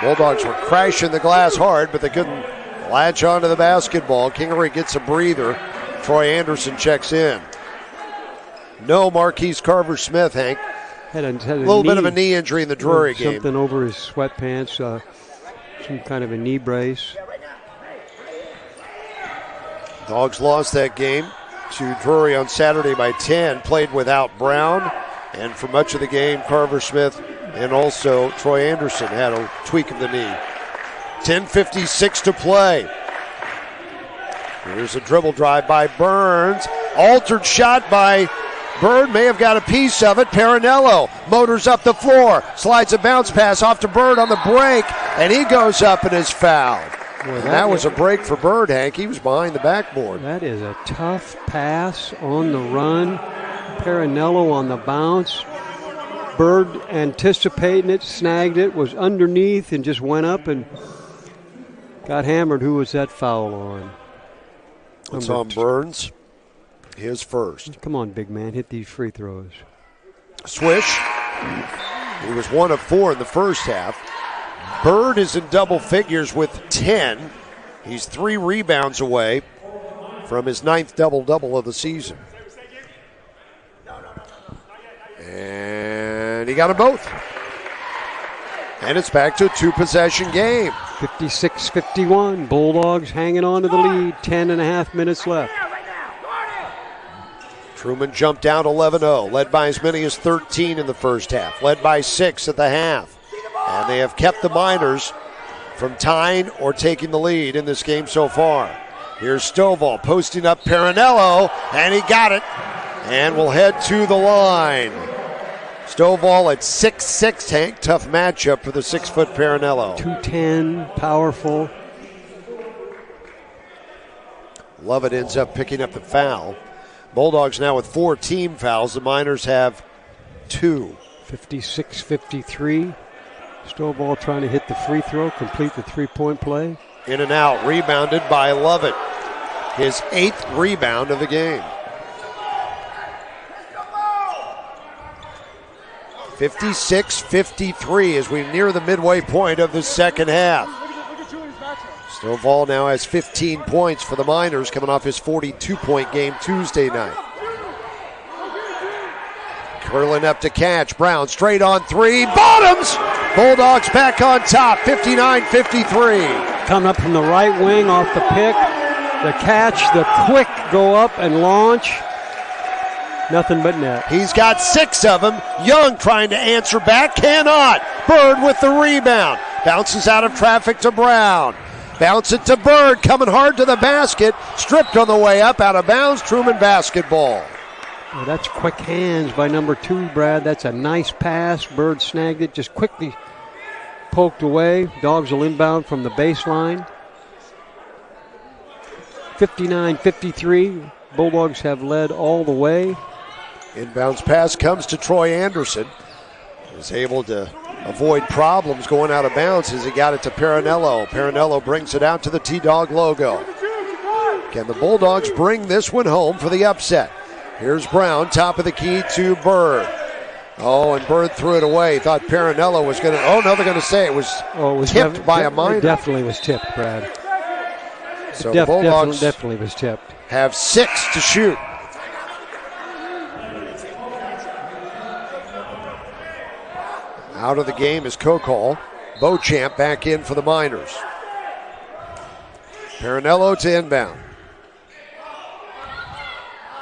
Bulldogs were crashing the glass hard, but they couldn't latch onto the basketball. Kingery gets a breather. Troy Anderson checks in. No Marquise Carver-Smith, Hank. Had a little bit of a knee injury in the Drury game. Something over his sweatpants, some kind of a knee brace. Dogs lost that game to Drury on Saturday by 10. Played without Brown, and for much of the game, Carver-Smith and also Troy Anderson had a tweak of the knee. 10:56 to play. Here's a dribble drive by Burns. Altered shot by Bird, may have got a piece of it. Perinello motors up the floor, slides a bounce pass off to Bird on the break, and he goes up and is fouled. Boy, that was a break for Bird, Hank. He was behind the backboard. That is a tough pass on the run. Perinello on the bounce. Bird anticipating it, snagged it, was underneath, and just went up and got hammered. Who was that foul on? It's on Burns. His first. Come on, big man. Hit these free throws. Swish. He was 1 of 4 in the first half. Bird is in double figures with 10. He's 3 rebounds away from his 9th double-double of the season. And he got them both. And it's back to a 2-possession game. 56-51. Bulldogs hanging on to the lead. 10.5 minutes left. Truman jumped down 11-0, led by as many as 13 in the first half, led by 6 at the half. And they have kept the Miners from tying or taking the lead in this game so far. Here's Stovall posting up Parinello, and he got it. And will head to the line. Stovall at 6'6", Hank. Tough matchup for the 6-foot Parinello. 210, powerful. Lovett ends up picking up the foul. Bulldogs now with 4 team fouls. The Miners have 2. 56-53. Stovall trying to hit the free throw, complete the three-point play. In and out, rebounded by Lovett. His 8th rebound of the game. 56-53 as we near the midway point of the second half. Stovall now has 15 points for the Miners, coming off his 42-point game Tuesday night. Curling up to catch. Brown straight on 3. Bottoms! Bulldogs back on top, 59-53. Coming up from the right wing off the pick. The catch, the quick go up and launch. Nothing but net. He's got 6 of them. Young trying to answer back, cannot. Bird with the rebound. Bounces out of traffic to Brown. Bounce it to Bird, coming hard to the basket. Stripped on the way up, out of bounds. Truman basketball. Well, that's quick hands by number 2, Brad. That's a nice pass. Bird snagged it, just quickly poked away. Dogs will inbound from the baseline. 59-53. Bulldogs have led all the way. Inbounds pass comes to Troy Anderson. Is able to avoid problems going out of bounds as he got it to Parinello. Parinello brings it out to the T-Dog logo. Can the Bulldogs bring this one home for the upset? Here's Brown, top of the key to Bird. Oh, and Bird threw it away. Thought Parinello was going to... Oh, no, they're going to say it was tipped by a minor. It definitely was tipped, Brad. So the Bulldogs definitely was tipped. Have 6 to shoot. Out of the game is Kokol. Beauchamp back in for the Miners. Parinello to inbound.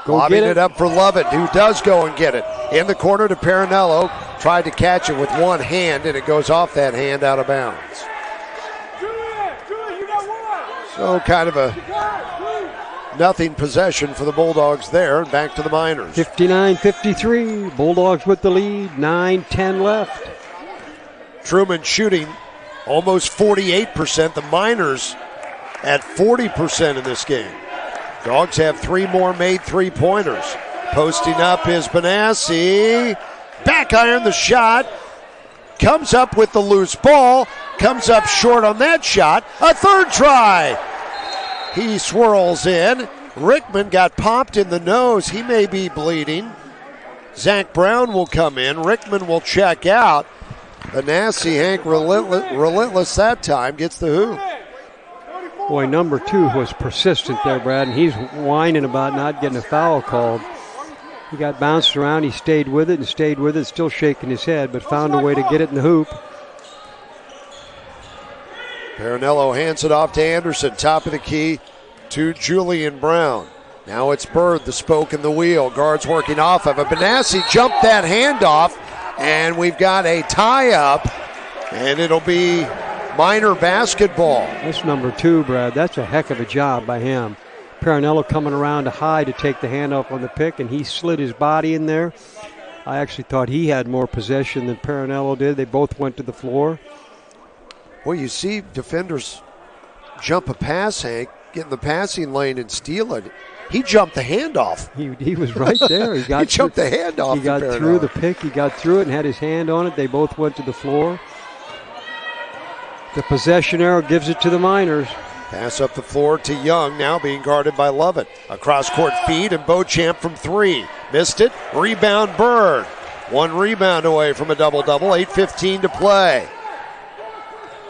Lobbing it up for Lovett, who does go and get it. In the corner to Parinello. Tried to catch it with one hand, and it goes off that hand out of bounds. So kind of a nothing possession for the Bulldogs there, and back to the Miners. 59-53, Bulldogs with the lead, 9-10 left. Truman shooting almost 48%. The Miners at 40% in this game. Dogs have 3 more made three-pointers. Posting up is Benassi. Back iron the shot. Comes up with the loose ball. Comes up short on that shot. A third try. He swirls in. Rickman got popped in the nose. He may be bleeding. Zach Brown will come in. Rickman will check out. Benassi, Hank, relentless that time, gets the hoop. Boy, number 2 was persistent there, Brad, and he's whining about not getting a foul called. He got bounced around. He stayed with it, still shaking his head, but found a way to get it in the hoop. Parinello hands it off to Anderson, top of the key to Julian Brown. Now it's Bird, the spoke in the wheel. Guards working off of it. Benassi jumped that handoff, and we've got a tie-up, and it'll be Miner basketball. That's number 2, Brad. That's a heck of a job by him. Parinello coming around to high to take the handoff on the pick, and he slid his body in there. I actually thought he had more possession than Parinello did. They both went to the floor. Well, you see defenders jump a pass, Hank, get in the passing lane and steal it. He jumped the handoff. He was right there. He jumped the handoff. He got through the pick. He got through it and had his hand on it. They both went to the floor. The possession arrow gives it to the Miners. Pass up the floor to Young, now being guarded by Lovett. A cross-court feed, and Beauchamp from 3. Missed it. Rebound Bird. 1 rebound away from a double-double. 8:15 to play.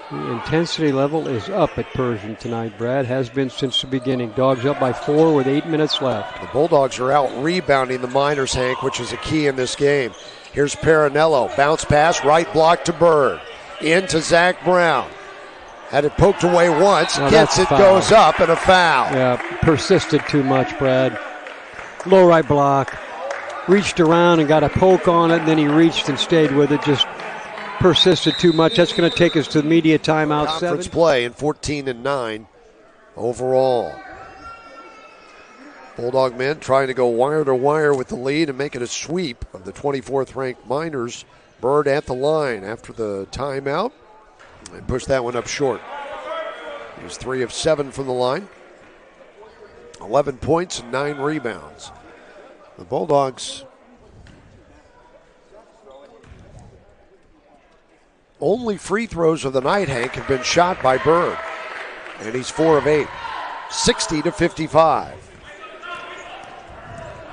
The intensity level is up at Pershing tonight, Brad. Has been since the beginning. Dogs up by 4 with 8 minutes left. The Bulldogs are out rebounding the Miners, Hank, which is a key in this game. Here's Parinello. Bounce pass, right block to Bird. Into Zach Brown. Had it poked away once, Now gets it, that's foul. goes up, and a foul. Yeah, persisted too much, Brad. Low right block. Reached around and got a poke on it, and then he reached and stayed with it. Just persisted too much. That's going to take us to the media timeout. Conference 7. play in 14-9 overall. Bulldog men trying to go wire to wire with the lead and make it a sweep of the 24th ranked Miners. Bird at the line after the timeout. And pushed that one up short. He was 3 of 7 from the line. 11 points and 9 rebounds. The Bulldogs only free throws of the night, Hank, have been shot by Bird. And he's 4 of 8. 60-55.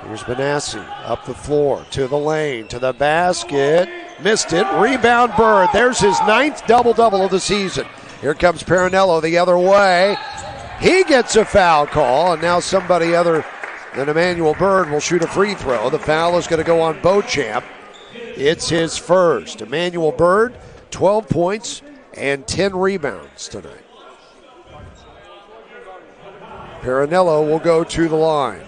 Here's Benassi up the floor to the lane, to the basket. Missed it. Rebound Bird. There's his 9th double-double of the season. Here comes Parinello the other way. He gets a foul call, and now somebody other than Emmanuel Bird will shoot a free throw. The foul is going to go on Beauchamp. It's his first. Emmanuel Bird, 12 points and 10 rebounds tonight. Parinello will go to the line.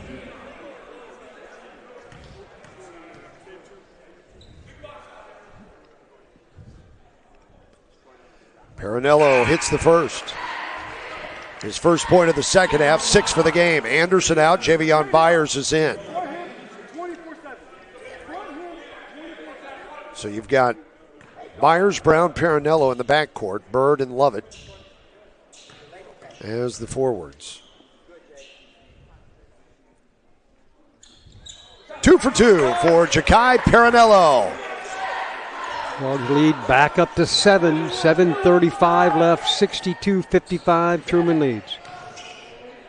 Parinello hits the first. His first point of the second half, 6 for the game. Anderson out, Javion Byers is in. So you've got Byers, Brown, Parinello in the backcourt, Bird and Lovett as the forwards. 2 for 2 for Ja'Kai Parinello. Dogs lead back up to 7. 7:35 left. 62-55. Truman leads.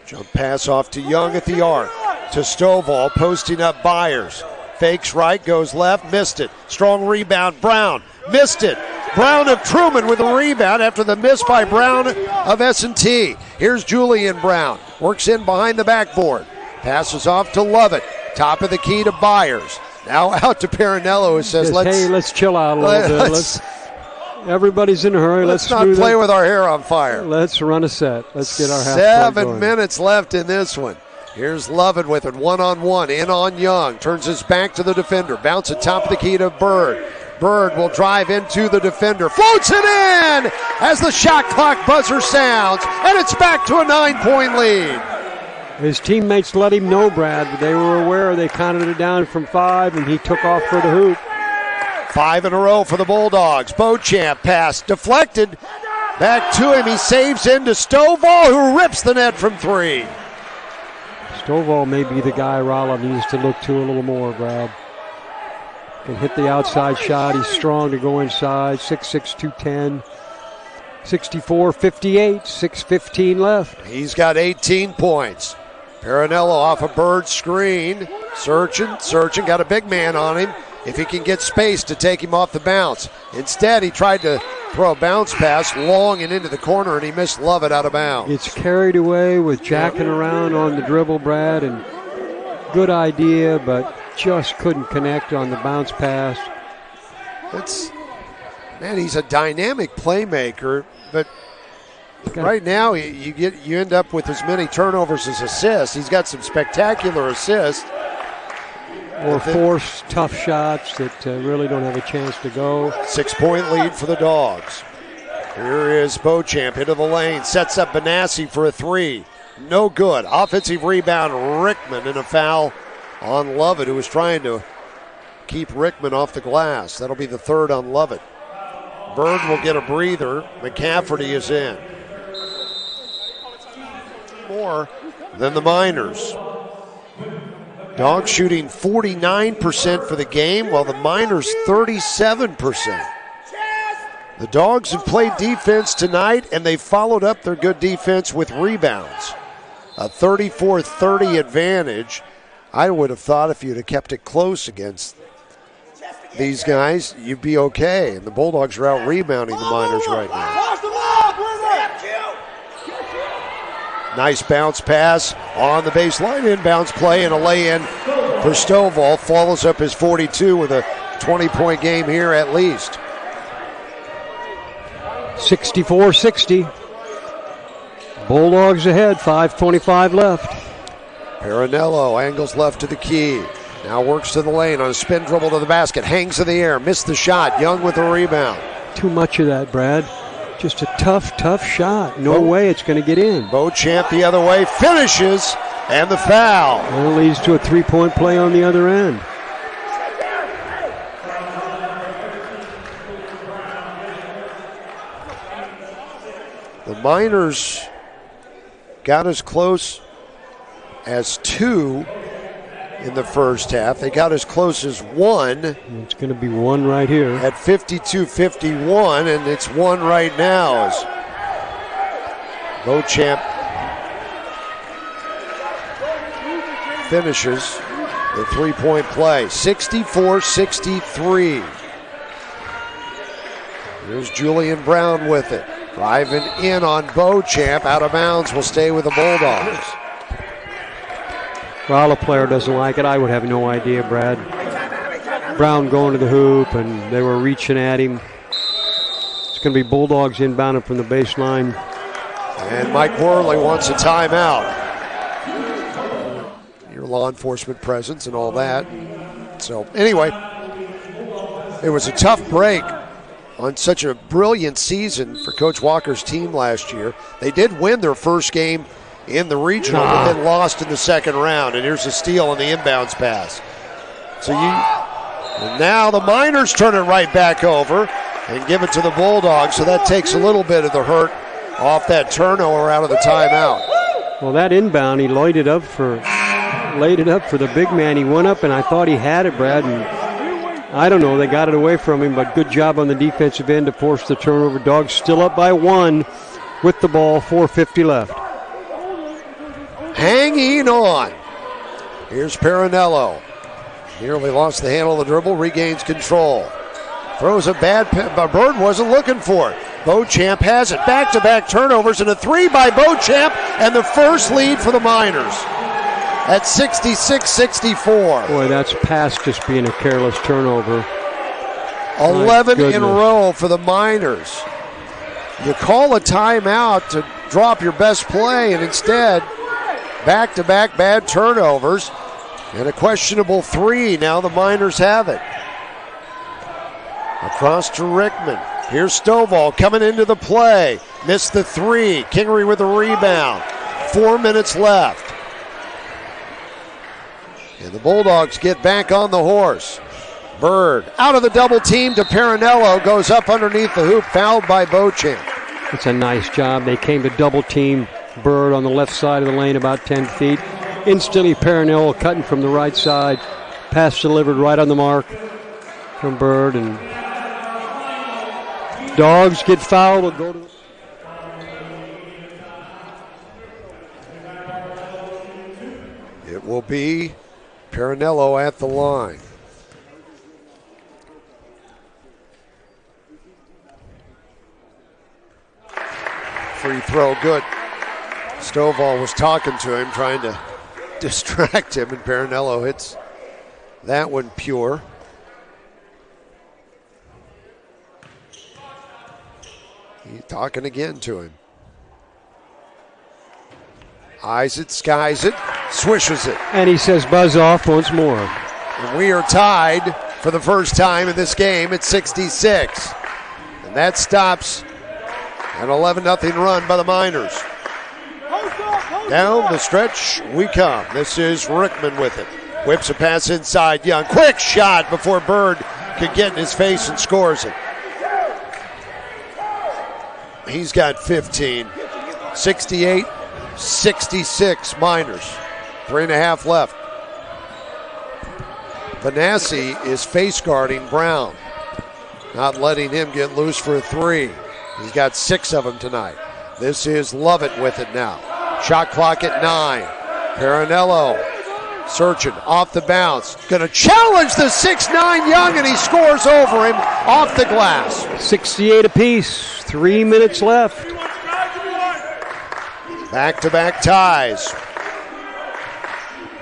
Jump pass off to Young at the arc. To Stovall, posting up Byers. Fakes right, goes left, missed it. Strong rebound, Brown, missed it. Brown of Truman with a rebound after the miss by Brown of S&T. Here's Julian Brown, works in behind the backboard. Passes off to Lovett, top of the key to Byers. Now out to Parinello, who says, let's chill out a little bit. Everybody's in a hurry. Let's not play with our hair on fire. Let's run a set. Let's get our half 7 minutes left in this one. Here's Lovett with it, one-on-one, in on Young. Turns his back to the defender. Bounce at top of the key to Bird. Bird will drive into the defender. Floats it in as the shot clock buzzer sounds. And it's back to a 9-point lead. His teammates let him know, Brad, but they were aware. They counted it down from 5, and he took off for the hoop. 5 in a row for the Bulldogs. Beauchamp pass deflected. Back to him. He saves into Stovall, who rips the net from 3. Stovall may be the guy Rolla needs to look to a little more, Brad. Can hit the outside shot. He's strong to go inside. 6'6", 210. 64-58. 6:15 left. He's got 18 points. Parinello off a Bird screen. Searching. Got a big man on him. If he can get space to take him off the bounce. Instead, he tried to throw a bounce pass long and into the corner, and he missed Lovett out of bounds. It's carried away with jacking around on the dribble, Brad, and good idea, but just couldn't connect on the bounce pass. He's a dynamic playmaker, but right now you end up with as many turnovers as assists. He's got some spectacular assists. Or force tough shots that really don't have a chance to go. 6-point lead for the Dogs. Here is Beauchamp into the lane. Sets up Benassi for a 3. No good. Offensive rebound, Rickman, and a foul on Lovett, who was trying to keep Rickman off the glass. That'll be the 3rd on Lovett. Bird will get a breather. McCafferty is in. More than the Miners. Dogs shooting 49% for the game, while the Miners 37%. The Dogs have played defense tonight, and they followed up their good defense with rebounds. A 34-30 advantage. I would have thought if you'd have kept it close against these guys, you'd be okay. And the Bulldogs are out rebounding the Miners right now. Nice bounce pass on the baseline, inbounds play, and a lay-in for Stovall. Follows up his 42 with a 20-point game here at least. 64-60. Bulldogs ahead, 5:25 left. Parinello angles left to the key. Now works to the lane on a spin dribble to the basket. Hangs in the air. Missed the shot. Young with the rebound. Too much of that, Brad. Just a tough shot. No way it's going to get in. Beauchamp the other way. Finishes. And the foul. That leads to a three-point play on the other end. The Miners got as close as 2 in the first half. They got as close as 1. It's going to be 1 right here. At 52-51, and it's 1 right now as Beauchamp finishes the three-point play. 64-63. Here's Julian Brown with it. Driving in on Beauchamp. Out of bounds. Will stay with the Bulldogs. Well, a player doesn't like it. I would have no idea, Brad. Brown going to the hoop, and they were reaching at him. It's going to be Bulldogs inbounding from the baseline. And Mike Worley wants a timeout. Your law enforcement presence and all that. So, anyway, it was a tough break on such a brilliant season for Coach Walker's team last year. They did win their first game in the regional, but then lost in the second round. And here's a steal on the inbounds pass. And now the Miners turn it right back over and give it to the Bulldogs. So that takes a little bit of the hurt off that turnover out of the timeout. Well, that inbound, he laid it up for the big man. He went up, and I thought he had it, Brad. And I don't know, they got it away from him, but good job on the defensive end to force the turnover. Dogs still up by 1 with the ball, 4:50 left. Hanging on. Here's Parinello. Nearly lost the handle of the dribble, regains control. Throws a bad but Bird wasn't looking for it. Beauchamp has it. Back-to-back turnovers and a 3 by Beauchamp, and the first lead for the Miners at 66-64. Boy, that's past just being a careless turnover. 11 in a row for the Miners. You call a timeout to drop your best play, and instead, back-to-back bad turnovers and a questionable 3. Now the Miners have it. Across to Rickman. Here's Stovall coming into the play. Missed the 3. Kingery with the rebound. 4 minutes left. And the Bulldogs get back on the horse. Bird out of the double team to Parinello. Goes up underneath the hoop. Fouled by Beauchamp. It's a nice job. They came to double team Bird on the left side of the lane about 10 feet. Instantly Parinello cutting from the right side. Pass delivered right on the mark from Bird. And Dogs get fouled. Will go to It will be Parinello at the line. Free throw, good. Stovall was talking to him, trying to distract him, and Parinello hits that one pure. He's talking again to him. Eyes it, skies it, swishes it. And he says buzz off once more. And we are tied for the first time in this game at 66. And that stops an 11-0 run by the Miners. Down the stretch we come. This is Rickman with it. Whips a pass inside. Young. Quick shot before Bird could get in his face and scores it. He's got 15. 68-66 Miners. 3.5 left. Vanassi is face guarding Brown. Not letting him get loose for a 3. He's got 6 of them tonight. This is Lovett with it now. Shot clock at 9. Parinello searching off the bounce. Gonna challenge the 6'9" Young, and he scores over him off the glass. 68 apiece. 3 minutes left. Back-to-back ties.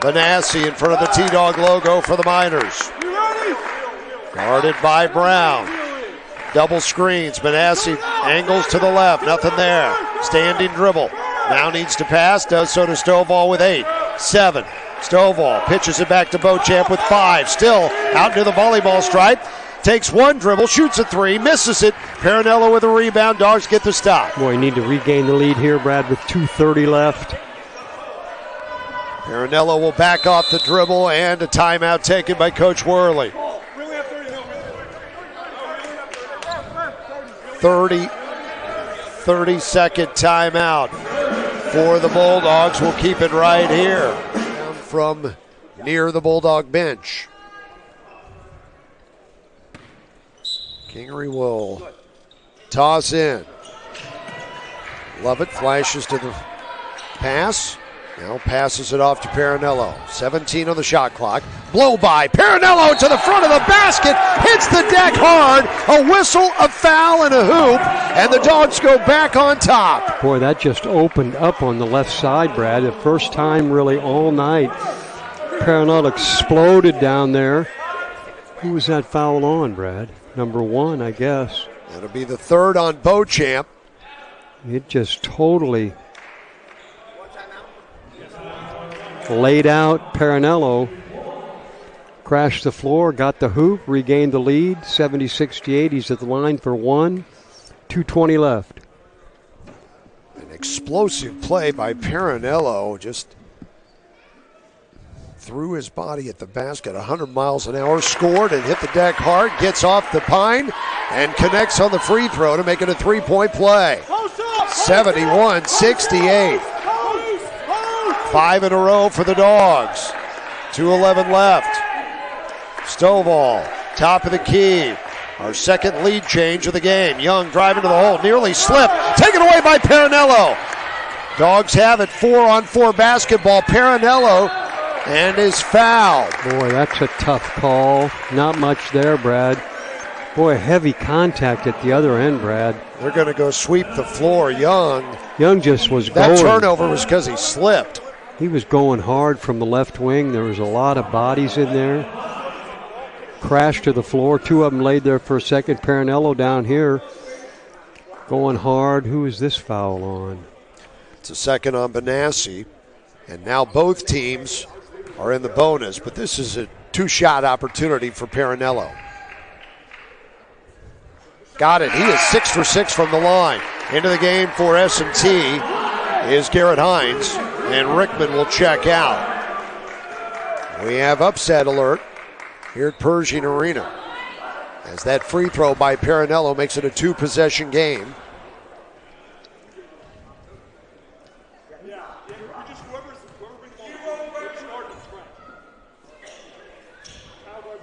Vanassi in front of the T-Dog logo for the Miners. Guarded by Brown. Double screens. Vanassi angles to the left. Nothing there. Standing dribble. Now needs to pass, does so to Stovall with 8, 7. Stovall pitches it back to Beauchamp with 5. Still out near the volleyball stripe. Takes one dribble, shoots a 3, misses it. Parinello with a rebound. Dogs get the stop. Boy, you need to regain the lead here, Brad, with 2:30 left. Parinello will back off the dribble, and a timeout taken by Coach Worley. 30-second timeout for the Bulldogs. We'll keep it right here from near the Bulldog bench. Kingery will toss in. Lovett flashes to the pass. Now passes it off to Parinello. 17 on the shot clock. Blow by. Parinello to the front of the basket. Hits the deck hard. A whistle, a foul, and a hoop. And the Dogs go back on top. Boy, that just opened up on the left side, Brad. The first time really all night. Parinello exploded down there. Who was that foul on, Brad? Number 1, I guess. That'll be the third on Beauchamp. It just totally laid out Parinello. Crashed the floor, got the hoop, regained the lead. 70-68. He's at the line for 1. 2:20 left. An explosive play by Parinello. Just threw his body at the basket, 100 miles an hour, scored and hit the deck hard, gets off the pine, and connects on the free throw to make it a three-point play. 71-68. 5 in a row for the Dogs. 2:11 left. Stovall, top of the key. Our second lead change of the game. Young driving to the hole, nearly slipped. Taken away by Parinello. Dogs have it, 4-on-4 basketball. Parinello and is fouled. Boy, that's a tough call. Not much there, Brad. Boy, heavy contact at the other end, Brad. They're going to go sweep the floor. Young just was that going. That turnover was because he slipped. He was going hard from the left wing. There was a lot of bodies in there. Crashed to the floor. 2 of them laid there for a second. Parinello down here going hard. Who is this foul on? It's a second on Benassi. And now both teams are in the bonus, but this is a 2-shot opportunity for Parinello. Got it. He is 6 for 6 from the line. Into the game for S&T is Garrett Hines, and Rickman will check out. We have upset alert here at Pershing Arena, as that free throw by Parinello makes it a 2-possession game.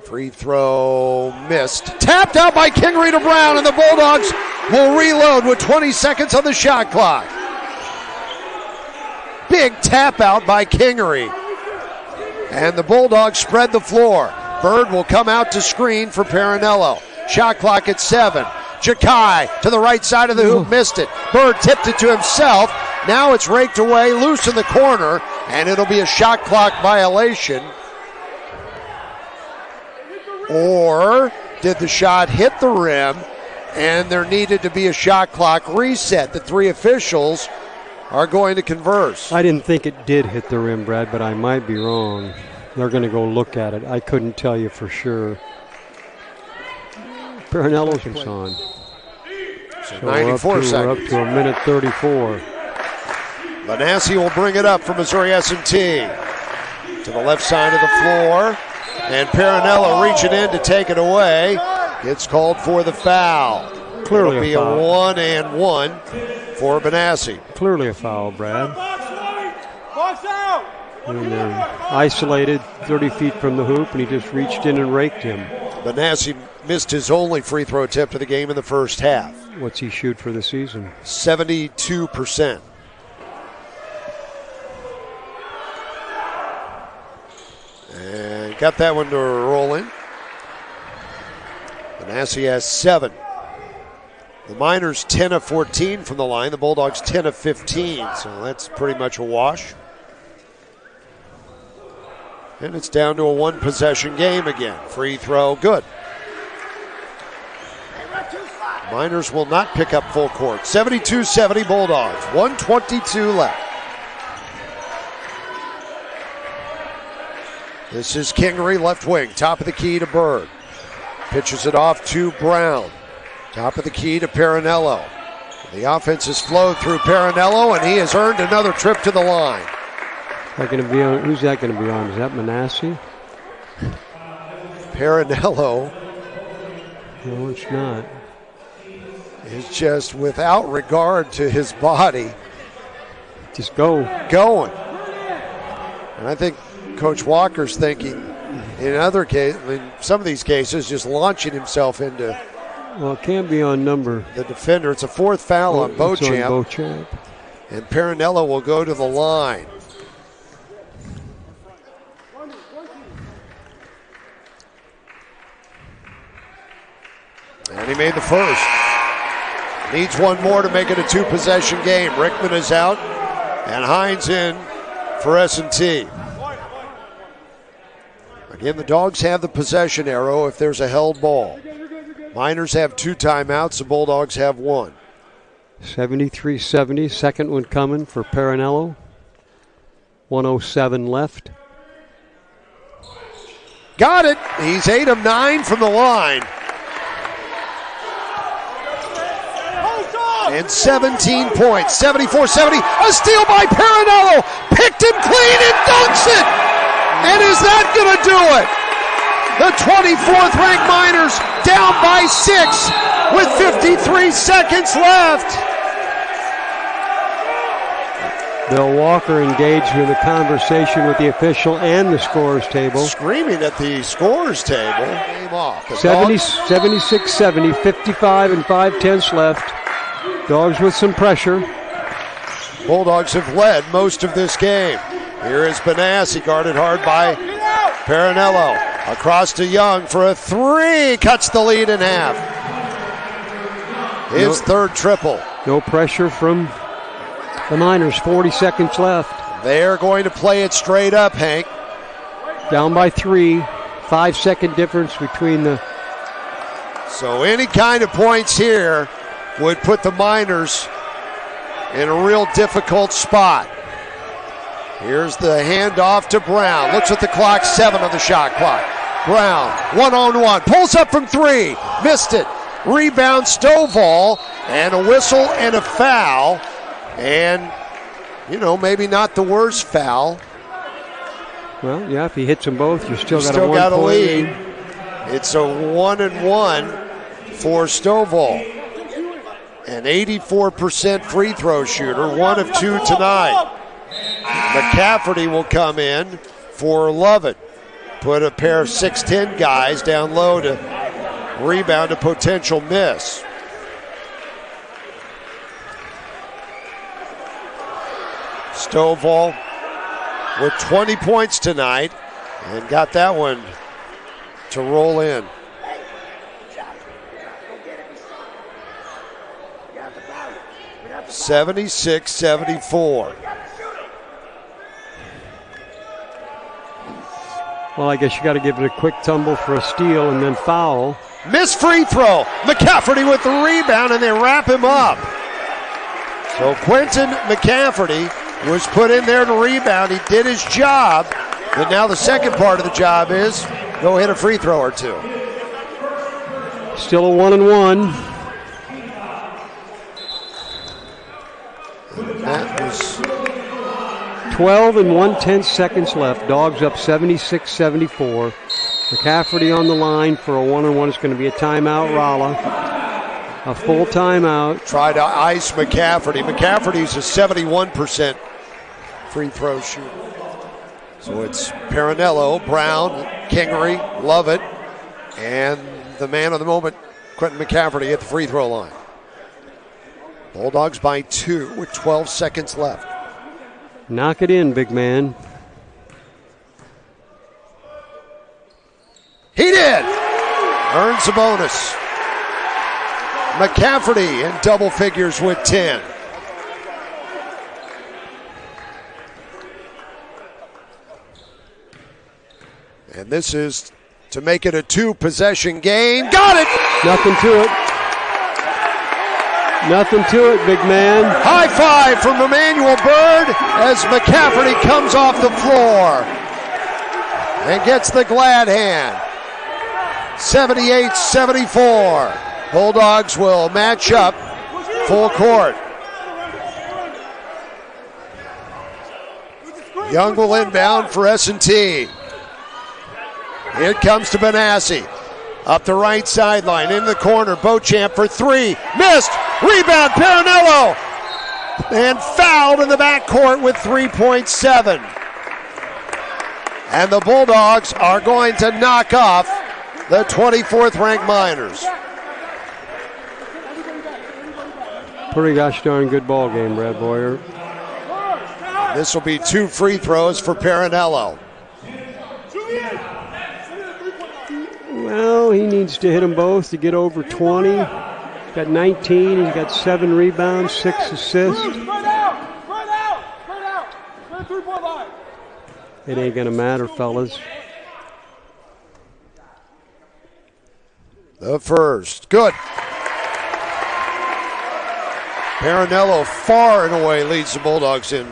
Free throw missed. Tapped out by Kingery to Brown, and the Bulldogs will reload with 20 seconds on the shot clock. Big tap out by Kingery. And the Bulldogs spread the floor. Bird will come out to screen for Parinello. Shot clock at 7. Jakai to the right side of the hoop, missed it. Bird tipped it to himself. Now it's raked away, loose in the corner, and it'll be a shot clock violation. Or did the shot hit the rim and there needed to be a shot clock reset? The 3 officials are going to converse. I didn't think it did hit the rim, Brad, but I might be wrong. They're going to go look at it. I couldn't tell you for sure. Parinello's on. So 94 seconds. We're up to a minute 34. Benassi will bring it up for Missouri S&T. To the left side of the floor. And Parinello reaching in to take it away. Gets called for the foul. Clearly It'll be a foul. A 1-and-1 for Benassi. Clearly a foul, Brad. Box out! And they're isolated 30 feet from the hoop, and he just reached in and raked him. Benassi missed his only free throw attempt of the game in the first half. What's he shoot for the season? 72%. And got that one to roll in. Benassi has 7. The Miners 10 of 14 from the line. The Bulldogs 10 of 15. So that's pretty much a wash. And it's down to a 1-possession game again. Free throw, good. Miners will not pick up full court. 72-70 Bulldogs. 1:22 left. This is Kingery, left wing. Top of the key to Bird. Pitches it off to Brown. Top of the key to Perinello. The offense has flowed through Perinello, and he has earned another trip to the line. Who's that going to be on? Is that Manasseh? Perinello. No, it's not. Is just without regard to his body. Just going. And I think Coach Walker's thinking, in other cases, in some of these cases, just launching himself into. Well, it can't be on number. The defender. It's a fourth foul on Beauchamp. And Perinello will go to the line. And he made the first. Needs one more to make it a two-possession game. Rickman is out, and Hines in for S&T. Again, the Dogs have the possession arrow if there's a held ball. Miners have 2 timeouts. The Bulldogs have 1. 73-70. Second one coming for Perinello. 1:07 left. Got it. He's 8 of 9 from the line. And 17 points. 74-70. A steal by Perinello. Picked him clean and dunks it. And is that going to do it? The 24th ranked Miners down by 6 with 53 seconds left. Bill Walker engaged in a conversation with the official and the scorers table. Screaming at the scorers table. Game off. 76-70, 55 and 5/10 left. Dogs with some pressure. Bulldogs have led most of this game. Here is Benassi, guarded hard by Perinello. Across to Young for a 3. Cuts the lead in half. His third triple. No pressure from the Miners. 40 seconds left. They're going to play it straight up, Hank. Down by 3. 5-second difference between the... So any kind of points here would put the Miners in a real difficult spot. Here's the handoff to Brown. Looks at the clock, 7 on the shot clock. Brown, 1-on-1, pulls up from 3, missed it. Rebound, Stovall, and a whistle and a foul. And, maybe not the worst foul. Well, yeah, if he hits them both, you still got a lead. It's a 1-and-1 for Stovall. An 84% free throw shooter, 1 of 2 tonight. McCafferty will come in for Lovett. Put a pair of 6'10 guys down low to rebound a potential miss. Stovall with 20 points tonight and got that one to roll in. (76-74). Well, I guess you got to give it a quick tumble for a steal and then foul. Missed free throw. McCafferty with the rebound, and they wrap him up. So Quentin McCafferty was put in there to rebound. He did his job. But now the second part of the job is go hit a free throw or 2. Still a 1-and-1. That was 12 and 1/10 seconds left. Dogs up 76-74. McCafferty on the line for a 1-on-1. It's going to be a timeout, Rolla. A full timeout. Try to ice McCafferty. McCafferty's a 71% free throw shooter. So it's Perinello, Brown, Kingery, Lovett, and the man of the moment, Quentin McCafferty, at the free throw line. Bulldogs by 2 with 12 seconds left. Knock it in, big man. He did! Earns a bonus. McCafferty in double figures with 10. And this is to make it a 2-possession game. Got it! Nothing to it. Nothing to it, big man. High five from Emmanuel Bird as McCafferty comes off the floor and gets the glad hand. 78-74. Bulldogs will match up full court. Young will inbound for S&T. Here it comes to Benassi. Up the right sideline, in the corner, Beauchamp for three. Missed! Rebound, Parinello! And fouled in the backcourt with 3.7. And the Bulldogs are going to knock off the 24th ranked Miners. Pretty gosh darn good ball game, Brad Boyer. This will be 2 free throws for Parinello. Well, he needs to hit them both to get over 20. He's got 19. He's got 7 rebounds, 6 assists. It ain't going to matter, fellas. The first. Good. Parinello far and away leads the Bulldogs in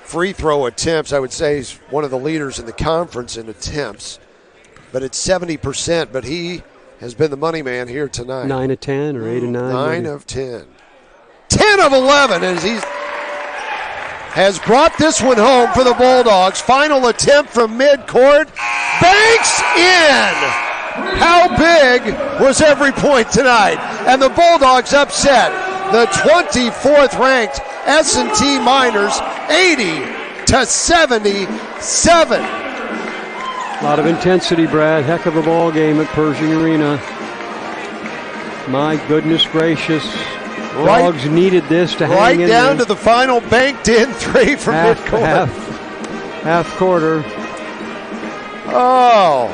free throw attempts. I would say he's one of the leaders in the conference in attempts. But it's 70%, but he has been the money man here tonight. 9 of 10 or 8 of 9? 9 of 10. 10 of 11 as he has brought this one home for the Bulldogs. Final attempt from midcourt. Banks in! How big was every point tonight? And the Bulldogs upset the 24th ranked S&T Miners 80-77. A lot of intensity, Brad. Heck of a ball game at Pershing Arena. My goodness gracious. Dogs needed this to hang in right down to the final banked in three from midcourt. Half quarter. Oh.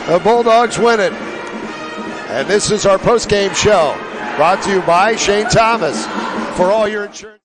The Bulldogs win it. And this is our post-game show. Brought to you by Shane Thomas. For all your insurance.